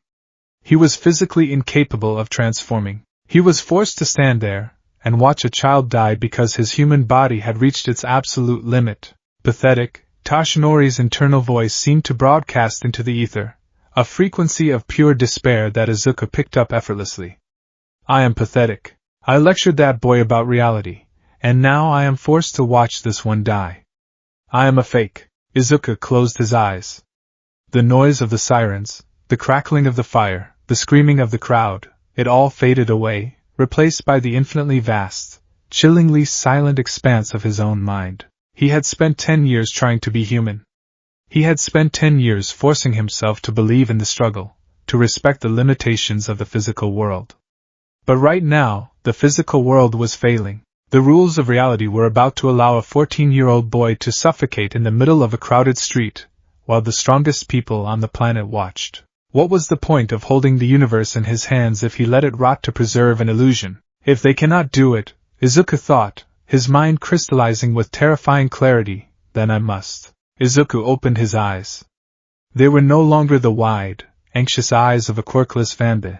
He was physically incapable of transforming. He was forced to stand there and watch a child die because his human body had reached its absolute limit. Pathetic, Tashinori's internal voice seemed to broadcast into the ether, a frequency of pure despair that Izuku picked up effortlessly. I am pathetic. I lectured that boy about reality, and now I am forced to watch this one die. I am a fake. Izuku closed his eyes. The noise of the sirens, the crackling of the fire, the screaming of the crowd, it all faded away, replaced by the infinitely vast, chillingly silent expanse of his own mind. He had spent 10 years trying to be human. He had spent 10 years forcing himself to believe in the struggle, to respect the limitations of the physical world. But right now, the physical world was failing. The rules of reality were about to allow a 14-year-old boy to suffocate in the middle of a crowded street, while the strongest people on the planet watched. What was the point of holding the universe in his hands if he let it rot to preserve an illusion? If they cannot do it, Izuku thought, his mind crystallizing with terrifying clarity, then I must. Izuku opened his eyes. They were no longer the wide, anxious eyes of a quirkless fanboy.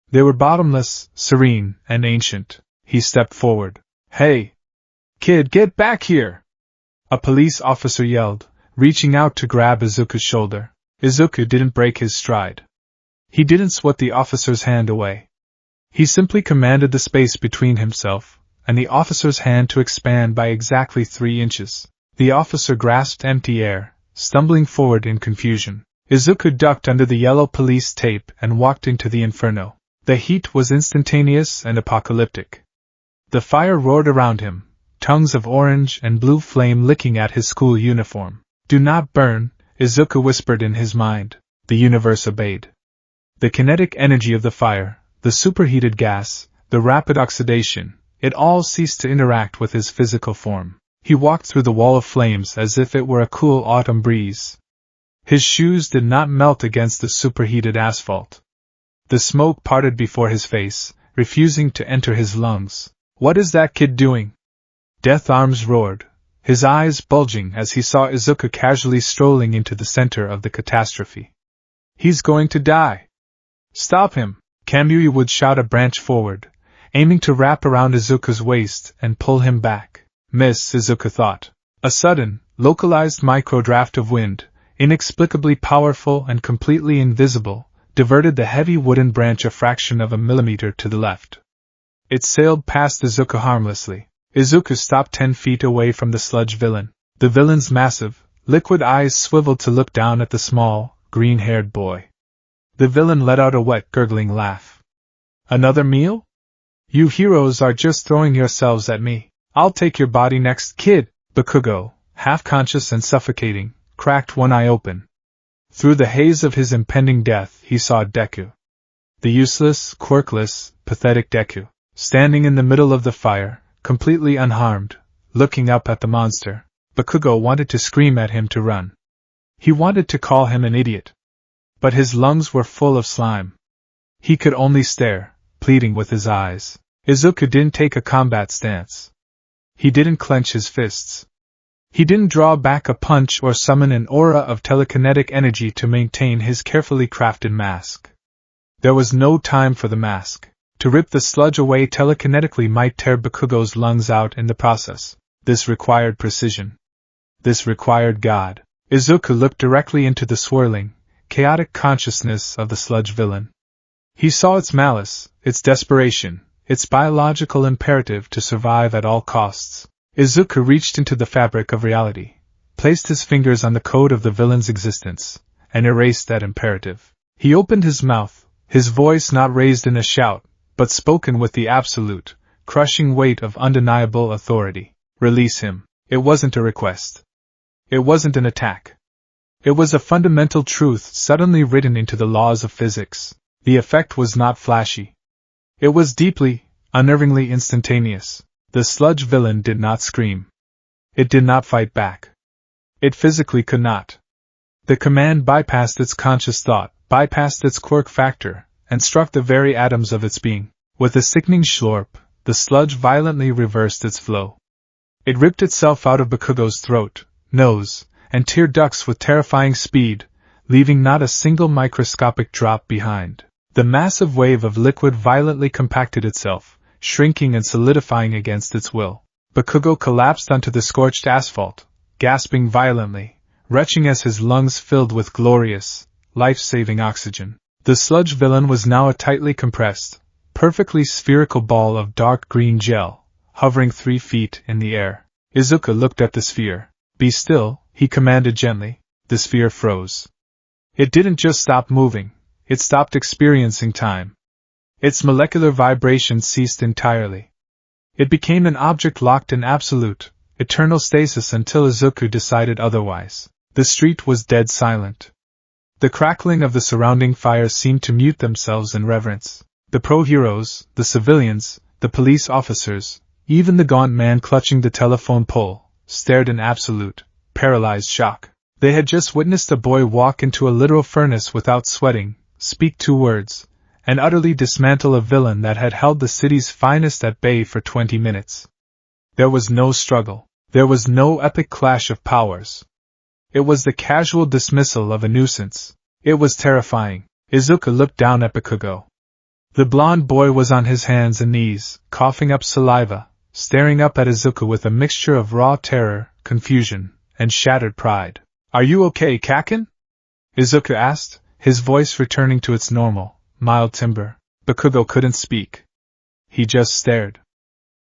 They were bottomless, serene, and ancient. He stepped forward. Hey! Kid, get back here! A police officer yelled, reaching out to grab Izuku's shoulder. Izuku didn't break his stride. He didn't swat the officer's hand away. He simply commanded the space between himself and the officer's hand to expand by exactly 3 inches. The officer grasped empty air, stumbling forward in confusion. Izuku ducked under the yellow police tape and walked into the inferno. The heat was instantaneous and apocalyptic. The fire roared around him, tongues of orange and blue flame licking at his school uniform. Do not burn, Izuku whispered in his mind. The universe obeyed. The kinetic energy of the fire, the superheated gas, the rapid oxidation, it all ceased to interact with his physical form. He walked through the wall of flames as if it were a cool autumn breeze. His shoes did not melt against the superheated asphalt. The smoke parted before his face, refusing to enter his lungs. What is that kid doing? Death Arms roared, his eyes bulging as he saw Izuku casually strolling into the center of the catastrophe. He's going to die. Stop him! Kamui would shout a branch forward, aiming to wrap around Izuku's waist and pull him back. Miss, Izuku thought. A sudden, localized micro-draft of wind, inexplicably powerful and completely invisible, diverted the heavy wooden branch a fraction of a millimeter to the left. It sailed past Izuku harmlessly. Izuku stopped 10 feet away from the sludge villain. The villain's massive, liquid eyes swiveled to look down at the small, green-haired boy. The villain let out a wet, gurgling laugh. Another meal? You heroes are just throwing yourselves at me. I'll take your body next, kid. Bakugo, half-conscious and suffocating, cracked one eye open. Through the haze of his impending death, he saw Deku. The useless, quirkless, pathetic Deku, standing in the middle of the fire, completely unharmed, looking up at the monster. Bakugo wanted to scream at him to run. He wanted to call him an idiot. But his lungs were full of slime. He could only stare, pleading with his eyes. Izuku didn't take a combat stance. He didn't clench his fists. He didn't draw back a punch or summon an aura of telekinetic energy to maintain his carefully crafted mask. There was no time for the mask. To rip the sludge away telekinetically might tear Bakugo's lungs out in the process. This required precision. This required God. Izuku looked directly into the swirling, chaotic consciousness of the sludge villain. He saw its malice, its desperation, its biological imperative to survive at all costs. Izuku reached into the fabric of reality, placed his fingers on the code of the villain's existence, and erased that imperative. He opened his mouth, his voice not raised in a shout, but spoken with the absolute, crushing weight of undeniable authority. Release him. It wasn't a request. It wasn't an attack. It was a fundamental truth suddenly written into the laws of physics. The effect was not flashy. It was deeply, unnervingly instantaneous. The sludge villain did not scream. It did not fight back. It physically could not. The command bypassed its conscious thought, bypassed its quirk factor, and struck the very atoms of its being. With a sickening slurp, the sludge violently reversed its flow. It ripped itself out of Bakugo's throat, nose, and tear ducts with terrifying speed, leaving not a single microscopic drop behind. The massive wave of liquid violently compacted itself, shrinking and solidifying against its will. Bakugo collapsed onto the scorched asphalt, gasping violently, retching as his lungs filled with glorious, life-saving oxygen. The sludge villain was now a tightly compressed, perfectly spherical ball of dark green gel, hovering 3 feet in the air. Izuku looked at the sphere. "Be still," he commanded gently. The sphere froze. It didn't just stop moving, it stopped experiencing time. Its molecular vibration ceased entirely. It became an object locked in absolute, eternal stasis until Izuku decided otherwise. The street was dead silent. The crackling of the surrounding fires seemed to mute themselves in reverence. The pro-heroes, the civilians, the police officers, even the gaunt man clutching the telephone pole, stared in absolute, paralyzed shock. They had just witnessed a boy walk into a literal furnace without sweating, speak 2 words, and utterly dismantle a villain that had held the city's finest at bay for 20 minutes. There was no struggle. There was no epic clash of powers. It was the casual dismissal of a nuisance. It was terrifying. Izuku looked down at Bakugo. The blond boy was on his hands and knees, coughing up saliva, staring up at Izuku with a mixture of raw terror, confusion, and shattered pride. "Are you okay, Kaken?" Izuku asked, his voice returning to its normal, mild timbre. Bakugo couldn't speak. He just stared.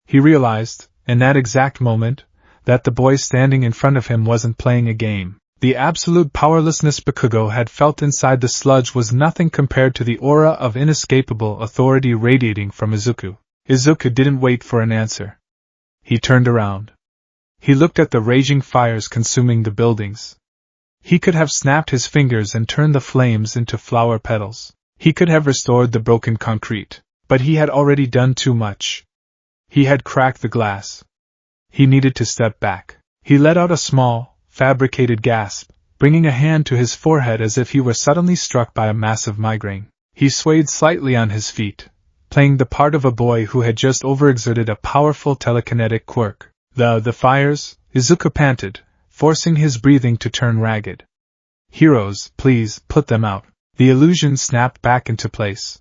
He realized, in that exact moment, that the boy standing in front of him wasn't playing a game. The absolute powerlessness Bakugo had felt inside the sludge was nothing compared to the aura of inescapable authority radiating from Izuku. Izuku didn't wait for an answer. He turned around. He looked at the raging fires consuming the buildings. He could have snapped his fingers and turned the flames into flower petals. He could have restored the broken concrete, but he had already done too much. He had cracked the glass. He needed to step back. He let out a small, fabricated gasp, bringing a hand to his forehead as if he were suddenly struck by a massive migraine. He swayed slightly on his feet, playing the part of a boy who had just overexerted a powerful telekinetic quirk. The fires, Izuku panted, forcing his breathing to turn ragged. "Heroes, please, put them out." The illusion snapped back into place.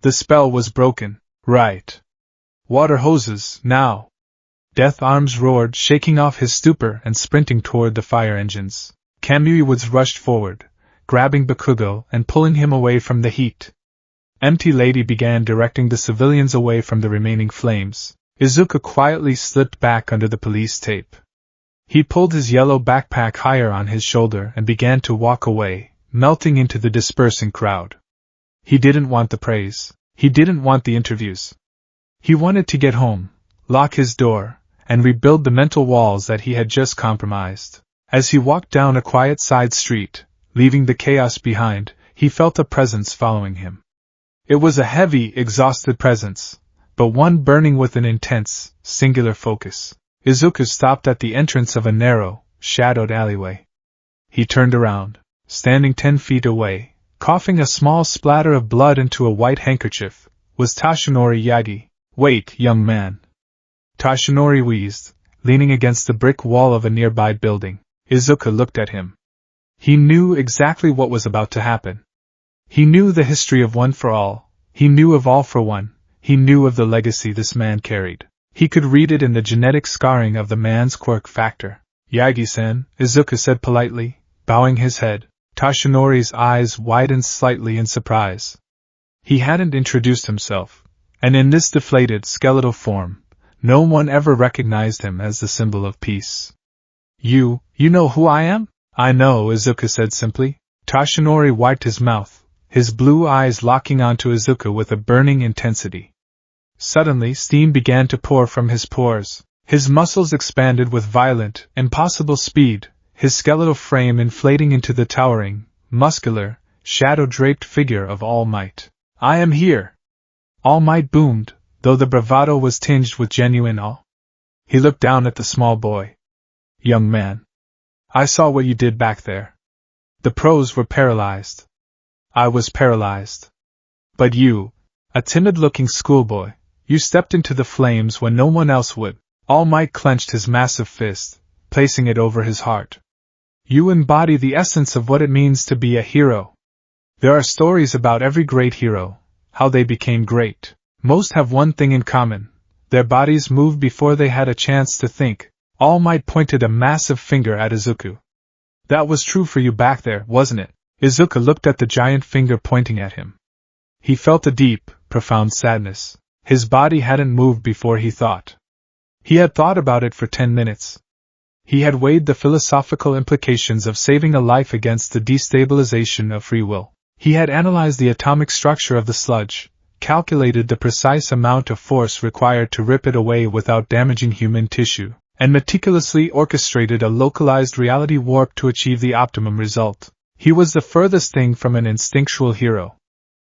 The spell was broken. "Right. Water hoses, now." Death Arms roared, shaking off his stupor and sprinting toward the fire engines. Kamui Woods rushed forward, grabbing Bakugo and pulling him away from the heat. Empty Lady began directing the civilians away from the remaining flames. Izuku quietly slipped back under the police tape. He pulled his yellow backpack higher on his shoulder and began to walk away, melting into the dispersing crowd. He didn't want the praise. He didn't want the interviews. He wanted to get home, lock his door, and rebuild the mental walls that he had just compromised. As he walked down a quiet side street, leaving the chaos behind, he felt a presence following him. It was a heavy, exhausted presence, but one burning with an intense, singular focus. Izuku stopped at the entrance of a narrow, shadowed alleyway. He turned around. Standing 10 feet away, coughing a small splatter of blood into a white handkerchief, was Tashinori Yagi. "Wait, young man." Tashinori wheezed, leaning against the brick wall of a nearby building. Izuku looked at him. He knew exactly what was about to happen. He knew the history of One for All, he knew of All for One, he knew of the legacy this man carried. He could read it in the genetic scarring of the man's quirk factor. "Yagi-san," Izuku said politely, bowing his head. Tashinori's eyes widened slightly in surprise. He hadn't introduced himself, and in this deflated, skeletal form, no one ever recognized him as the symbol of peace. You know who I am?" "I know," Izuku said simply. Tashinori wiped his mouth, his blue eyes locking onto Izuku with a burning intensity. Suddenly steam began to pour from his pores. His muscles expanded with violent, impossible speed, his skeletal frame inflating into the towering, muscular, shadow-draped figure of All Might. "I am here!" All Might boomed, though the bravado was tinged with genuine awe. He looked down at the small boy. "Young man, I saw what you did back there. The pros were paralyzed. I was paralyzed. But you, a timid-looking schoolboy, you stepped into the flames when no one else would." All Might clenched his massive fist, placing it over his heart. "You embody the essence of what it means to be a hero. There are stories about every great hero, how they became great. Most have one thing in common: their bodies moved before they had a chance to think." All Might pointed a massive finger at Izuku. "That was true for you back there, wasn't it?" Izuku looked at the giant finger pointing at him. He felt a deep, profound sadness. His body hadn't moved before he thought. He had thought about it for 10 minutes. He had weighed the philosophical implications of saving a life against the destabilization of free will. He had analyzed the atomic structure of the sludge, calculated the precise amount of force required to rip it away without damaging human tissue, and meticulously orchestrated a localized reality warp to achieve the optimum result. He was the furthest thing from an instinctual hero.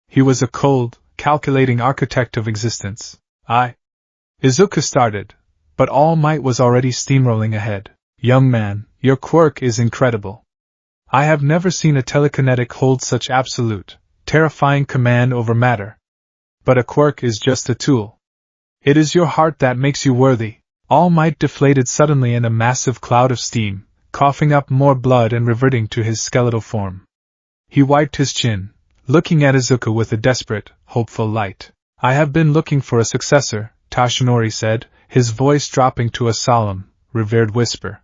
He was a cold, calculating architect of existence. Izuku started, but All Might was already steamrolling ahead. Young man, your quirk is incredible. I have never seen a telekinetic hold such absolute, terrifying command over matter. But a quirk is just a tool. It is your heart that makes you worthy. All Might deflated suddenly in a massive cloud of steam, coughing up more blood and reverting to his skeletal form. He wiped his chin, looking at Izuku with a desperate, hopeful light. I have been looking for a successor, Toshinori said, his voice dropping to a solemn, revered whisper.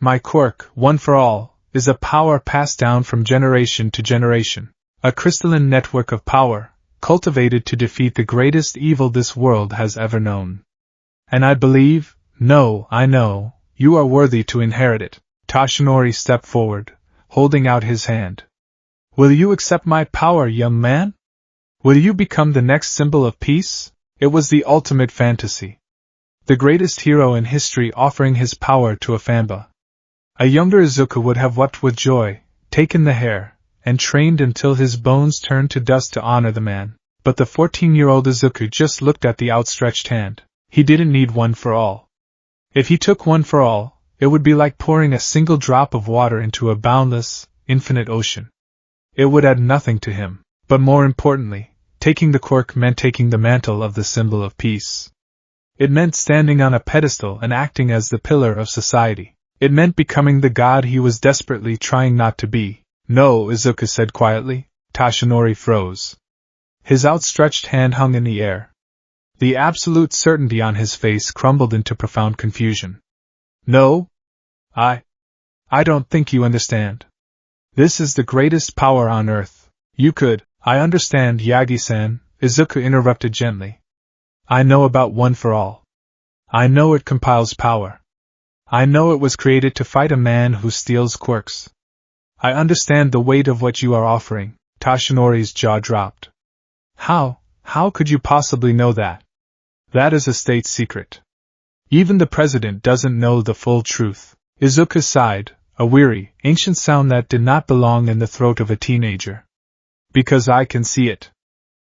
My quirk, one for all, is a power passed down from generation to generation. A crystalline network of power, cultivated to defeat the greatest evil this world has ever known. And I believe, I know, you are worthy to inherit it. Toshinori stepped forward, holding out his hand. Will you accept my power, young man? Will you become the next symbol of peace? It was the ultimate fantasy. The greatest hero in history offering his power to a fanba. A younger Izuku would have wept with joy, taken the hair, and trained until his bones turned to dust to honor the man. But the 14-year-old Izuku just looked at the outstretched hand. He didn't need one for all. If he took one for all, it would be like pouring a single drop of water into a boundless, infinite ocean. It would add nothing to him. But more importantly, taking the quirk meant taking the mantle of the symbol of peace. It meant standing on a pedestal and acting as the pillar of society. It meant becoming the god he was desperately trying not to be. No, Izuku said quietly. Toshinori froze. His outstretched hand hung in the air. The absolute certainty on his face crumbled into profound confusion. No? I don't think you understand. This is the greatest power on earth. You could. I understand, Yagi-san, Izuku interrupted gently. I know about one for all. I know it compiles power. I know it was created to fight a man who steals quirks. I understand the weight of what you are offering. Toshinori's jaw dropped. How could you possibly know that? That is a state secret. Even the president doesn't know the full truth. Izuku sighed, a weary, ancient sound that did not belong in the throat of a teenager. Because I can see it.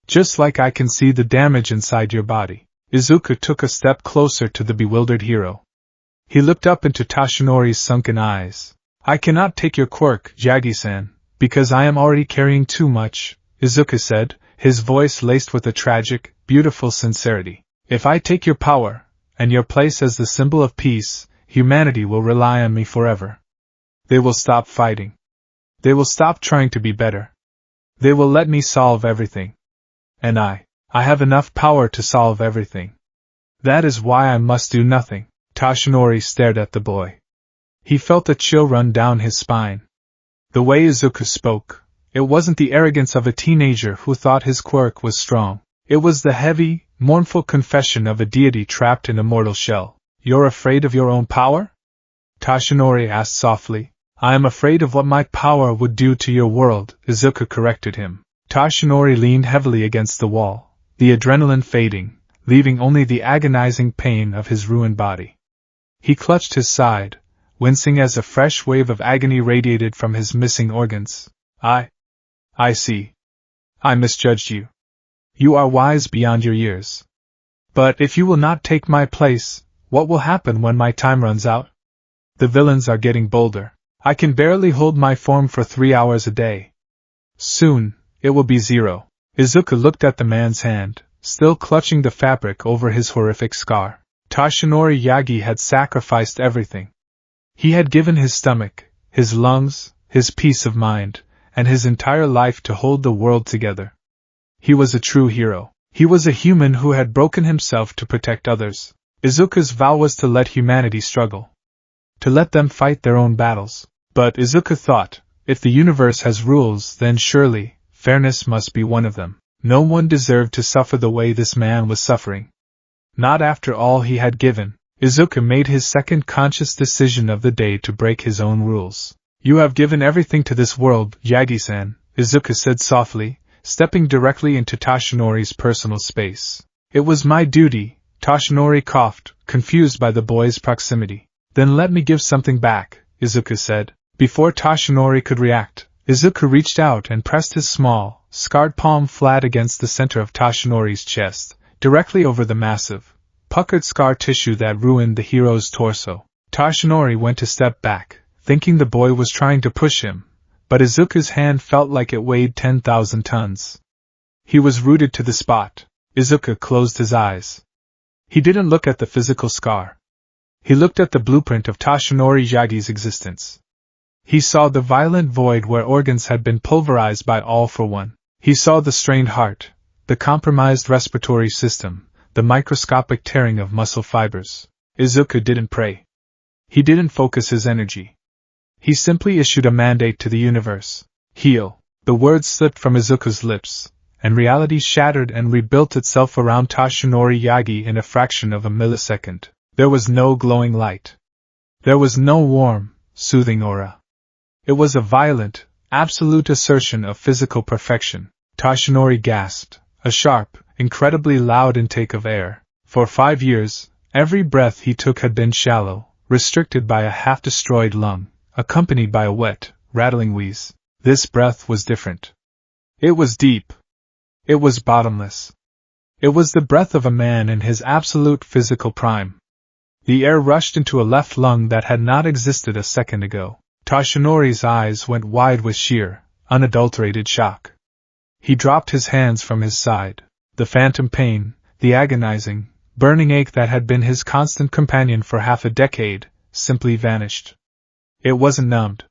Just like I can see the damage inside your body. Izuku took a step closer to the bewildered hero. He looked up into Toshinori's sunken eyes. I cannot take your quirk, Yagi-san, because I am already carrying too much, Izuku said, his voice laced with a tragic, beautiful sincerity. If I take your power, and your place as the symbol of peace, humanity will rely on me forever. They will stop fighting. They will stop trying to be better. They will let me solve everything. And I have enough power to solve everything. That is why I must do nothing. Toshinori stared at the boy. He felt a chill run down his spine. The way Izuku spoke, it wasn't the arrogance of a teenager who thought his quirk was strong. It was the heavy, mournful confession of a deity trapped in a mortal shell. You're afraid of your own power? Toshinori asked softly. I am afraid of what my power would do to your world, Izuku corrected him. Toshinori leaned heavily against the wall, the adrenaline fading, leaving only the agonizing pain of his ruined body. He clutched his side, wincing as a fresh wave of agony radiated from his missing organs. I see. I misjudged you. You are wise beyond your years. But if you will not take my place, what will happen when my time runs out? The villains are getting bolder. I can barely hold my form for 3 hours a day. Soon, it will be 0. Izuku looked at the man's hand, still clutching the fabric over his horrific scar. Toshinori Yagi had sacrificed everything. He had given his stomach, his lungs, his peace of mind, and his entire life to hold the world together. He was a true hero. He was a human who had broken himself to protect others. Izuku's vow was to let humanity struggle. To let them fight their own battles. But Izuku thought, If the universe has rules, then surely, fairness must be one of them. No one deserved to suffer the way this man was suffering. Not after all he had given. Izuku made his second conscious decision of the day to break his own rules. You have given everything to this world, Yagi-san, Izuku said softly, stepping directly into Toshinori's personal space. It was my duty, Toshinori coughed, confused by the boy's proximity. Then let me give something back, Izuku said. Before Toshinori could react, Izuku reached out and pressed his small, scarred palm flat against the center of Toshinori's chest, directly over the massive, puckered scar tissue that ruined the hero's torso. Toshinori went a step back, thinking the boy was trying to push him, but Izuku's hand felt like it weighed 10,000 tons. He was rooted to the spot. Izuku closed his eyes. He didn't look at the physical scar. He looked at the blueprint of Toshinori Yagi's existence. He saw the violent void where organs had been pulverized by all for one. He saw the strained heart, the compromised respiratory system, the microscopic tearing of muscle fibers. Izuku didn't pray. He didn't focus his energy. He simply issued a mandate to the universe. Heal. The words slipped from Izuku's lips, and reality shattered and rebuilt itself around Toshinori Yagi in a fraction of a millisecond. There was no glowing light. There was no warm, soothing aura. It was a violent, absolute assertion of physical perfection. Toshinori gasped, a sharp, incredibly loud intake of air. For 5 years, every breath he took had been shallow, restricted by a half-destroyed lung, accompanied by a wet, rattling wheeze. This breath was different. It was deep. It was bottomless. It was the breath of a man in his absolute physical prime. The air rushed into a left lung that had not existed a second ago. Toshinori's eyes went wide with sheer, unadulterated shock. He dropped his hands from his side. The phantom pain, the agonizing, burning ache that had been his constant companion for half a decade, simply vanished. It wasn't numbed.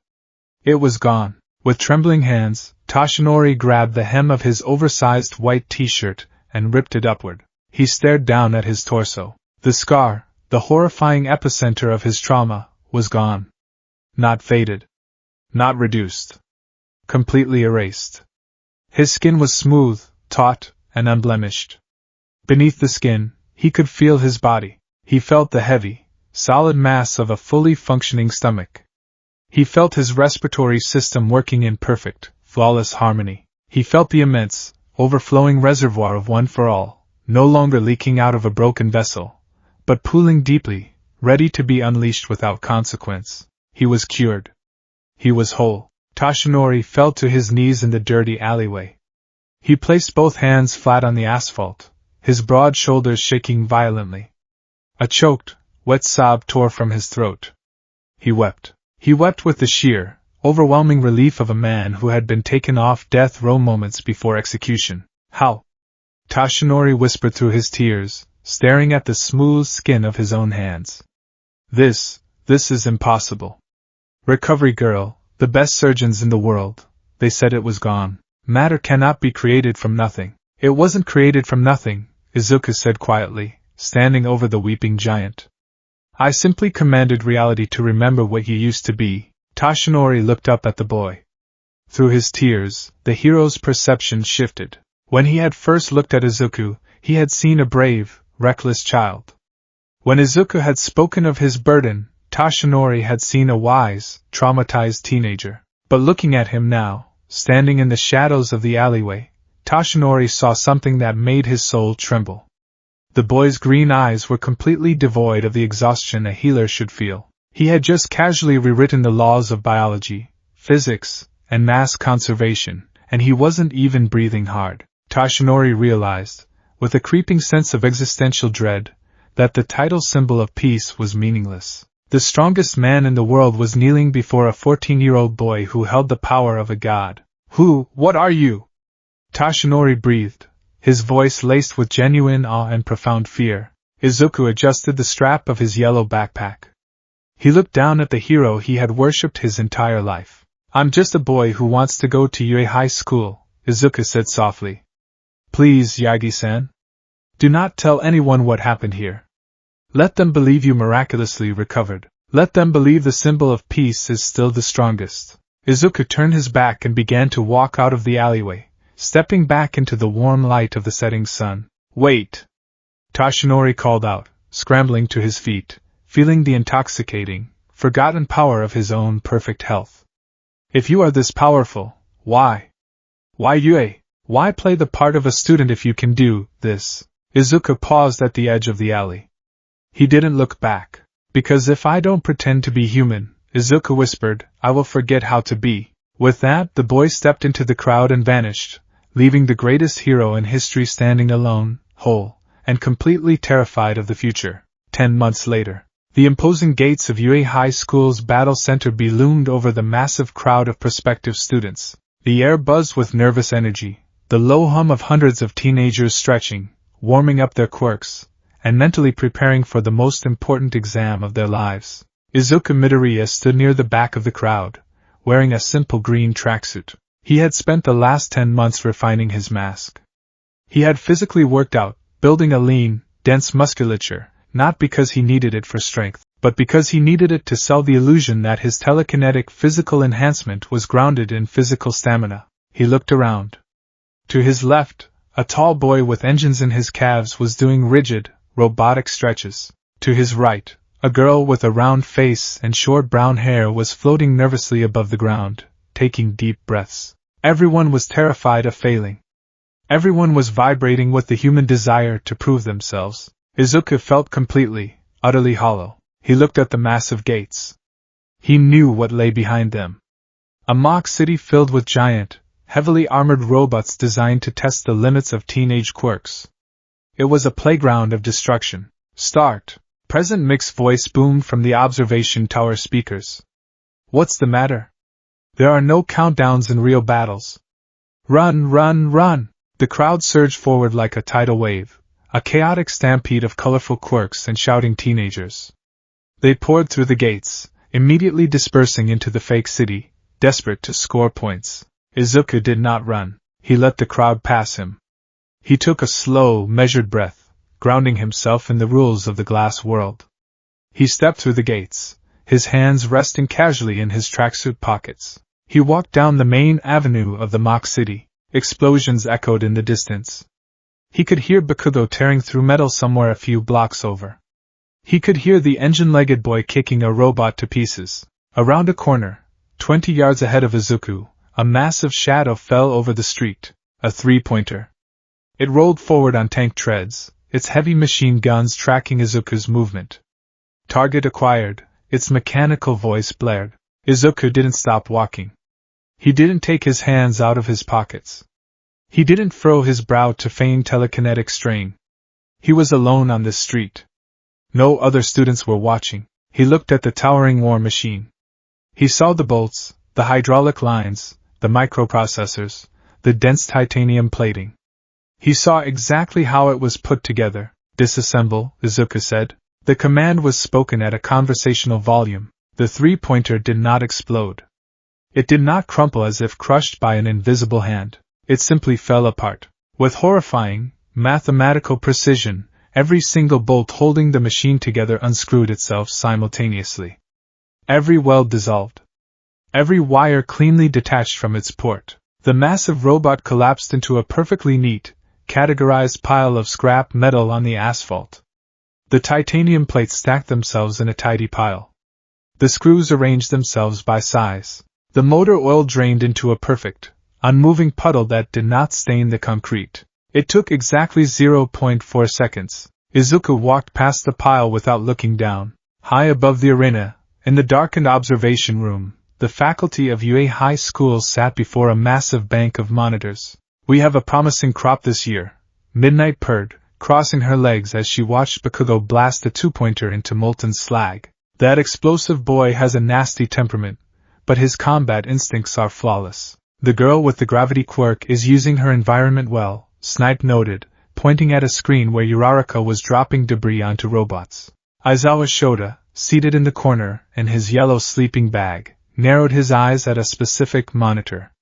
It was gone. With trembling hands, Toshinori grabbed the hem of his oversized white t-shirt and ripped it upward. He stared down at his torso. The scar, the horrifying epicenter of his trauma, was gone. Not faded. Not reduced. Completely erased. His skin was smooth, taut, and unblemished. Beneath the skin, he could feel his body. He felt the heavy, solid mass of a fully functioning stomach. He felt his respiratory system working in perfect, flawless harmony. He felt the immense, overflowing reservoir of One for All, no longer leaking out of a broken vessel, but pooling deeply, ready to be unleashed without consequence. He was cured. He was whole. Toshinori fell to his knees in the dirty alleyway. He placed both hands flat on the asphalt, his broad shoulders shaking violently. A choked, wet sob tore from his throat. He wept. He wept with the sheer, overwhelming relief of a man who had been taken off death row moments before execution. How? Toshinori whispered through his tears, staring at the smooth skin of his own hands. This is impossible. Recovery girl, the best surgeons in the world, they said it was gone. Matter cannot be created from nothing. It wasn't created from nothing, Izuku said quietly, standing over the weeping giant. I simply commanded reality to remember what you used to be. Toshinori looked up at the boy. Through his tears, the hero's perception shifted. When he had first looked at Izuku, he had seen a brave, reckless child. When Izuku had spoken of his burden, Toshinori had seen a wise, traumatized teenager. But looking at him now, standing in the shadows of the alleyway, Toshinori saw something that made his soul tremble. The boy's green eyes were completely devoid of the exhaustion a healer should feel. He had just casually rewritten the laws of biology, physics, and mass conservation, and he wasn't even breathing hard. Toshinori realized, with a creeping sense of existential dread, that the title symbol of peace was meaningless. The strongest man in the world was kneeling before a 14-year-old boy who held the power of a god. What are you? Toshinori breathed, his voice laced with genuine awe and profound fear. Izuku adjusted the strap of his yellow backpack. He looked down at the hero he had worshipped his entire life. I'm just a boy who wants to go to Yue High School, Izuku said softly. Please, Yagi-san. Do not tell anyone what happened here. Let them believe you miraculously recovered. Let them believe the symbol of peace is still the strongest. Izuku turned his back and began to walk out of the alleyway, stepping back into the warm light of the setting sun. Wait! Toshinori called out, scrambling to his feet, feeling the intoxicating, forgotten power of his own perfect health. If you are this powerful, why? Why Yue? Why play the part of a student if you can do this? Izuku paused at the edge of the alley. He didn't look back. Because if I don't pretend to be human, Izuku whispered, I will forget how to be. With that, the boy stepped into the crowd and vanished, leaving the greatest hero in history standing alone, whole, and completely terrified of the future. 10 months later, the imposing gates of Yue High School's battle center loomed over the massive crowd of prospective students. The air buzzed with nervous energy, the low hum of hundreds of teenagers stretching, warming up their quirks, and mentally preparing for the most important exam of their lives. Izuku Midoriya stood near the back of the crowd, wearing a simple green tracksuit. He had spent the last 10 months refining his mask. He had physically worked out, building a lean, dense musculature, not because he needed it for strength, but because he needed it to sell the illusion that his telekinetic physical enhancement was grounded in physical stamina. He looked around. To his left, a tall boy with engines in his calves was doing rigid, robotic stretches. To his right, a girl with a round face and short brown hair was floating nervously above the ground, taking deep breaths. Everyone was terrified of failing. Everyone was vibrating with the human desire to prove themselves. Izuku felt completely, utterly hollow. He looked at the massive gates. He knew what lay behind them. A mock city filled with giant, heavily armored robots designed to test the limits of teenage quirks. It was a playground of destruction. Start! Present Mick's voice boomed from the observation tower speakers. What's the matter? There are no countdowns in real battles. Run, run, run! The crowd surged forward like a tidal wave, a chaotic stampede of colorful quirks and shouting teenagers. They poured through the gates, immediately dispersing into the fake city, desperate to score points. Izuku did not run. He let the crowd pass him. He took a slow, measured breath, grounding himself in the rules of the glass world. He stepped through the gates, his hands resting casually in his tracksuit pockets. He walked down the main avenue of the mock city. Explosions echoed in the distance. He could hear Bakugo tearing through metal somewhere a few blocks over. He could hear the engine-legged boy kicking a robot to pieces. Around a corner, 20 yards ahead of Izuku, a massive shadow fell over the street, a three-pointer. It rolled forward on tank treads, its heavy machine guns tracking Izuku's movement. Target acquired, its mechanical voice blared. Izuku didn't stop walking. He didn't take his hands out of his pockets. He didn't furrow his brow to feign telekinetic strain. He was alone on this street. No other students were watching. He looked at the towering war machine. He saw the bolts, the hydraulic lines, the microprocessors, the dense titanium plating. He saw exactly how it was put together. Disassemble, Izuku said. The command was spoken at a conversational volume. The three-pointer did not explode. It did not crumple as if crushed by an invisible hand. It simply fell apart. With horrifying, mathematical precision, every single bolt holding the machine together unscrewed itself simultaneously. Every weld dissolved. Every wire cleanly detached from its port. The massive robot collapsed into a perfectly neat, categorized pile of scrap metal on the asphalt. The titanium plates stacked themselves in a tidy pile. The screws arranged themselves by size. The motor oil drained into a perfect, unmoving puddle that did not stain the concrete. It took exactly 0.4 seconds. Izuku walked past the pile without looking down. High above the arena, in the darkened observation room, the faculty of Yue High School sat before a massive bank of monitors. We have a promising crop this year, Midnight purred, crossing her legs as she watched Bakugo blast a two-pointer into molten slag. That explosive boy has a nasty temperament, but his combat instincts are flawless. The girl with the gravity quirk is using her environment well, Snipe noted, pointing at a screen where Uraraka was dropping debris onto robots. Aizawa Shoda, seated in the corner, in his yellow sleeping bag, narrowed his eyes at a specific monitor.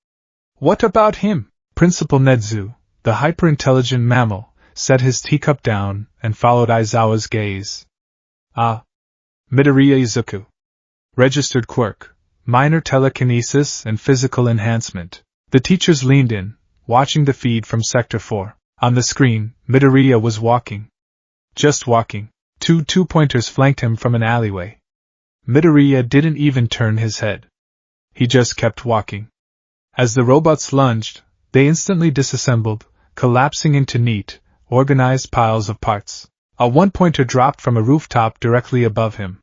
What about him? Principal Nedzu, the hyper-intelligent mammal, set his teacup down and followed Aizawa's gaze. Ah. Midoriya Izuku. Registered quirk, minor telekinesis and physical enhancement. The teachers leaned in, watching the feed from Sector 4. On the screen, Midoriya was walking. Just walking. Two two-pointers flanked him from an alleyway. Midoriya didn't even turn his head. He just kept walking. As the robots lunged, they instantly disassembled, collapsing into neat, organized piles of parts. A one-pointer dropped from a rooftop directly above him.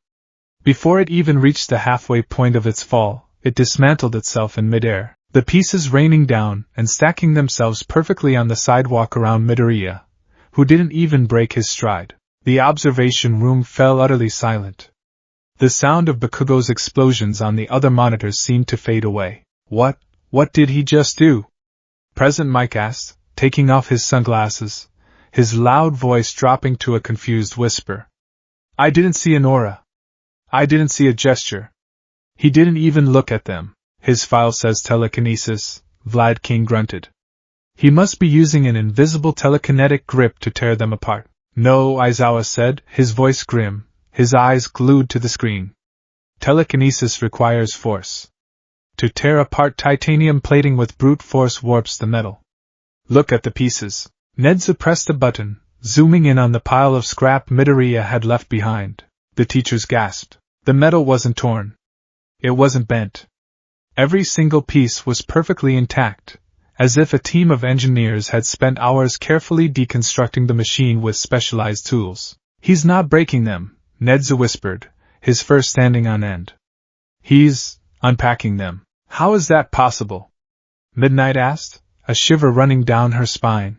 Before it even reached the halfway point of its fall, it dismantled itself in midair, the pieces raining down and stacking themselves perfectly on the sidewalk around Midoriya, who didn't even break his stride. The observation room fell utterly silent. The sound of Bakugo's explosions on the other monitors seemed to fade away. What did he just do? President Mike asked, taking off his sunglasses, his loud voice dropping to a confused whisper. I didn't see an aura. I didn't see a gesture. He didn't even look at them. His file says telekinesis, Vlad King grunted. He must be using an invisible telekinetic grip to tear them apart. No, Aizawa said, his voice grim, his eyes glued to the screen. Telekinesis requires force. To tear apart titanium plating with brute force warps the metal. Look at the pieces. Nedza pressed a button, zooming in on the pile of scrap Midoriya had left behind. The teachers gasped. The metal wasn't torn. It wasn't bent. Every single piece was perfectly intact, as if a team of engineers had spent hours carefully deconstructing the machine with specialized tools. He's not breaking them, Nedza whispered, his fur standing on end. He's unpacking them. How is that possible? Midnight asked, a shiver running down her spine.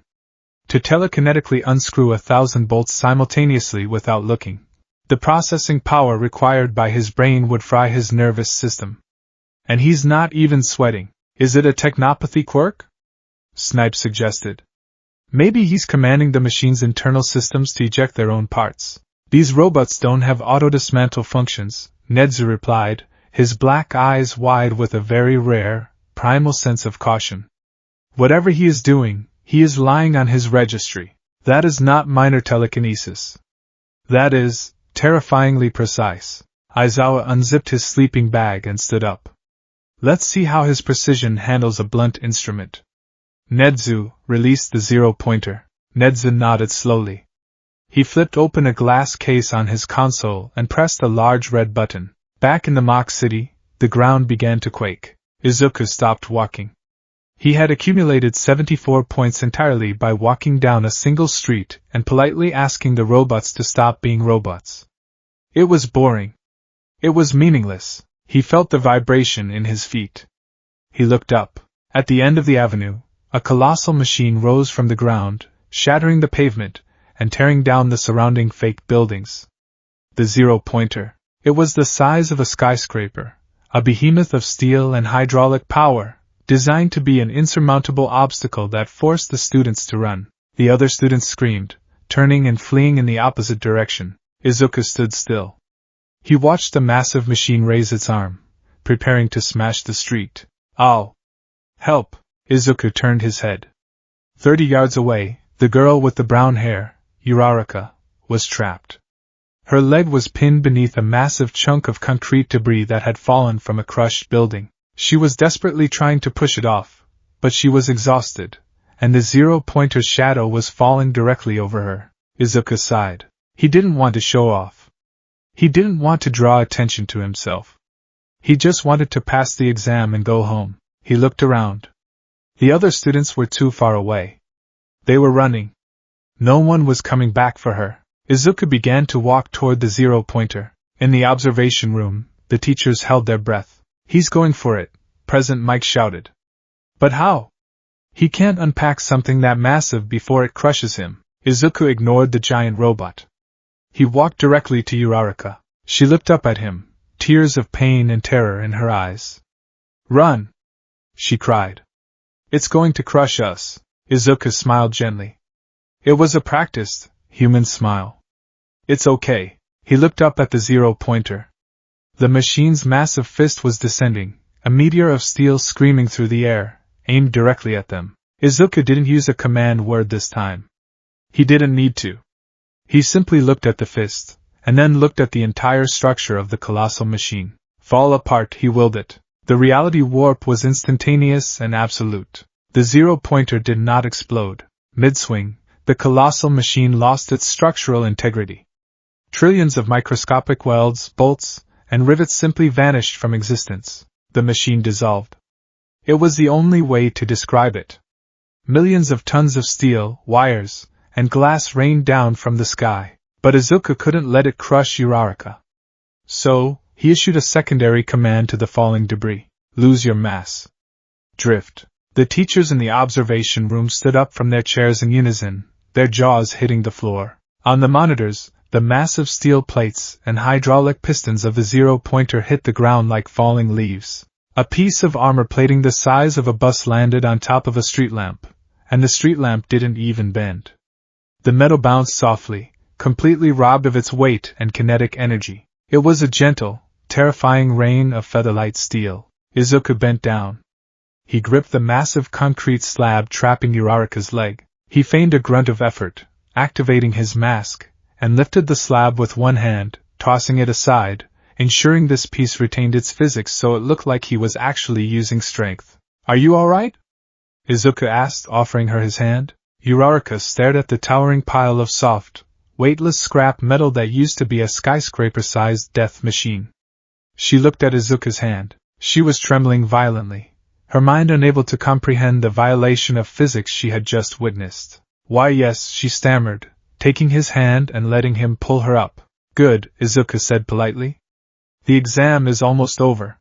To telekinetically unscrew 1,000 bolts simultaneously without looking. The processing power required by his brain would fry his nervous system. And he's not even sweating. Is it a technopathy quirk? Snipe suggested. Maybe he's commanding the machine's internal systems to eject their own parts. These robots don't have auto-dismantle functions, Nedza replied, his black eyes wide with a very rare, primal sense of caution. Whatever he is doing, he is lying on his registry. That is not minor telekinesis. That is terrifyingly precise. Aizawa unzipped his sleeping bag and stood up. Let's see how his precision handles a blunt instrument. Nedzu released the zero-pointer. Nedza nodded slowly. He flipped open a glass case on his console and pressed a large red button. Back in the mock city, the ground began to quake. Izuku stopped walking. He had accumulated 74 points entirely by walking down a single street and politely asking the robots to stop being robots. It was boring. It was meaningless. He felt the vibration in his feet. He looked up. At the end of the avenue, a colossal machine rose from the ground, shattering the pavement and tearing down the surrounding fake buildings. The zero-pointer. It was the size of a skyscraper, a behemoth of steel and hydraulic power, designed to be an insurmountable obstacle that forced the students to run. The other students screamed, turning and fleeing in the opposite direction. Izuku stood still. He watched the massive machine raise its arm, preparing to smash the street. Ow! Help! Izuku turned his head. 30 yards away, the girl with the brown hair, Uraraka, was trapped. Her leg was pinned beneath a massive chunk of concrete debris that had fallen from a crushed building. She was desperately trying to push it off, but she was exhausted, and the zero-pointer's shadow was falling directly over her. Izuku sighed. He didn't want to show off. He didn't want to draw attention to himself. He just wanted to pass the exam and go home. He looked around. The other students were too far away. They were running. No one was coming back for her. Izuku began to walk toward the zero-pointer. In the observation room, the teachers held their breath. He's going for it, President Mike shouted. But how? He can't unpack something that massive before it crushes him. Izuku ignored the giant robot. He walked directly to Uraraka. She looked up at him, tears of pain and terror in her eyes. Run! She cried. It's going to crush us. Izuku smiled gently. It was a practiced, human smile. It's okay. He looked up at the zero-pointer. The machine's massive fist was descending, a meteor of steel screaming through the air, aimed directly at them. Izuku didn't use a command word this time. He didn't need to. He simply looked at the fist, and then looked at the entire structure of the colossal machine. Fall apart, he willed it. The reality warp was instantaneous and absolute. The zero-pointer did not explode. Mid-swing, the colossal machine lost its structural integrity. Trillions of microscopic welds, bolts, and rivets simply vanished from existence. The machine dissolved. It was the only way to describe it. Millions of tons of steel, wires, and glass rained down from the sky, but Izuku couldn't let it crush Uraraka. So, he issued a secondary command to the falling debris. Lose your mass. Drift. The teachers in the observation room stood up from their chairs in unison, their jaws hitting the floor. On the monitors, the massive steel plates and hydraulic pistons of the zero-pointer hit the ground like falling leaves. A piece of armor plating the size of a bus landed on top of a street lamp, and the street lamp didn't even bend. The metal bounced softly, completely robbed of its weight and kinetic energy. It was a gentle, terrifying rain of featherlight steel. Izuku bent down. He gripped the massive concrete slab trapping Uraraka's leg. He feigned a grunt of effort, activating his mask, and lifted the slab with one hand, tossing it aside, ensuring this piece retained its physics so it looked like he was actually using strength. Are you all right? Izuku asked, offering her his hand. Uraraka stared at the towering pile of soft, weightless scrap metal that used to be a skyscraper-sized death machine. She looked at Izuku's hand. She was trembling violently, her mind unable to comprehend the violation of physics she had just witnessed. Why yes, she stammered, taking his hand and letting him pull her up. Good, Izuku said politely. The exam is almost over.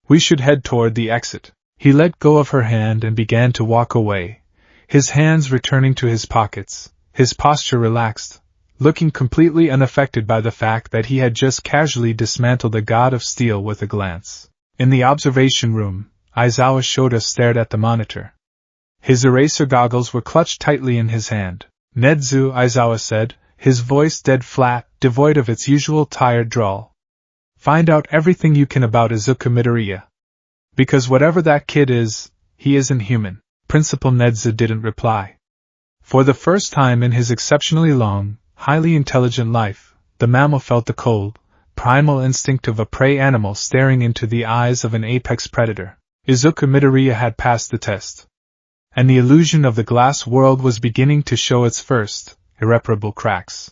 We should head toward the exit. He let go of her hand and began to walk away, his hands returning to his pockets, his posture relaxed, looking completely unaffected by the fact that he had just casually dismantled a god of steel with a glance. In the observation room, Aizawa Shota stared at the monitor. His eraser goggles were clutched tightly in his hand. Nedzu, Aizawa said, his voice dead flat, devoid of its usual tired drawl. Find out everything you can about Izuku Midoriya. Because whatever that kid is, he isn't human. Principal Nedzu didn't reply. For the first time in his exceptionally long, highly intelligent life, the mammal felt the cold, primal instinct of a prey animal staring into the eyes of an apex predator. Izuku Midoriya had passed the test. And the illusion of the glass world was beginning to show its first, irreparable cracks.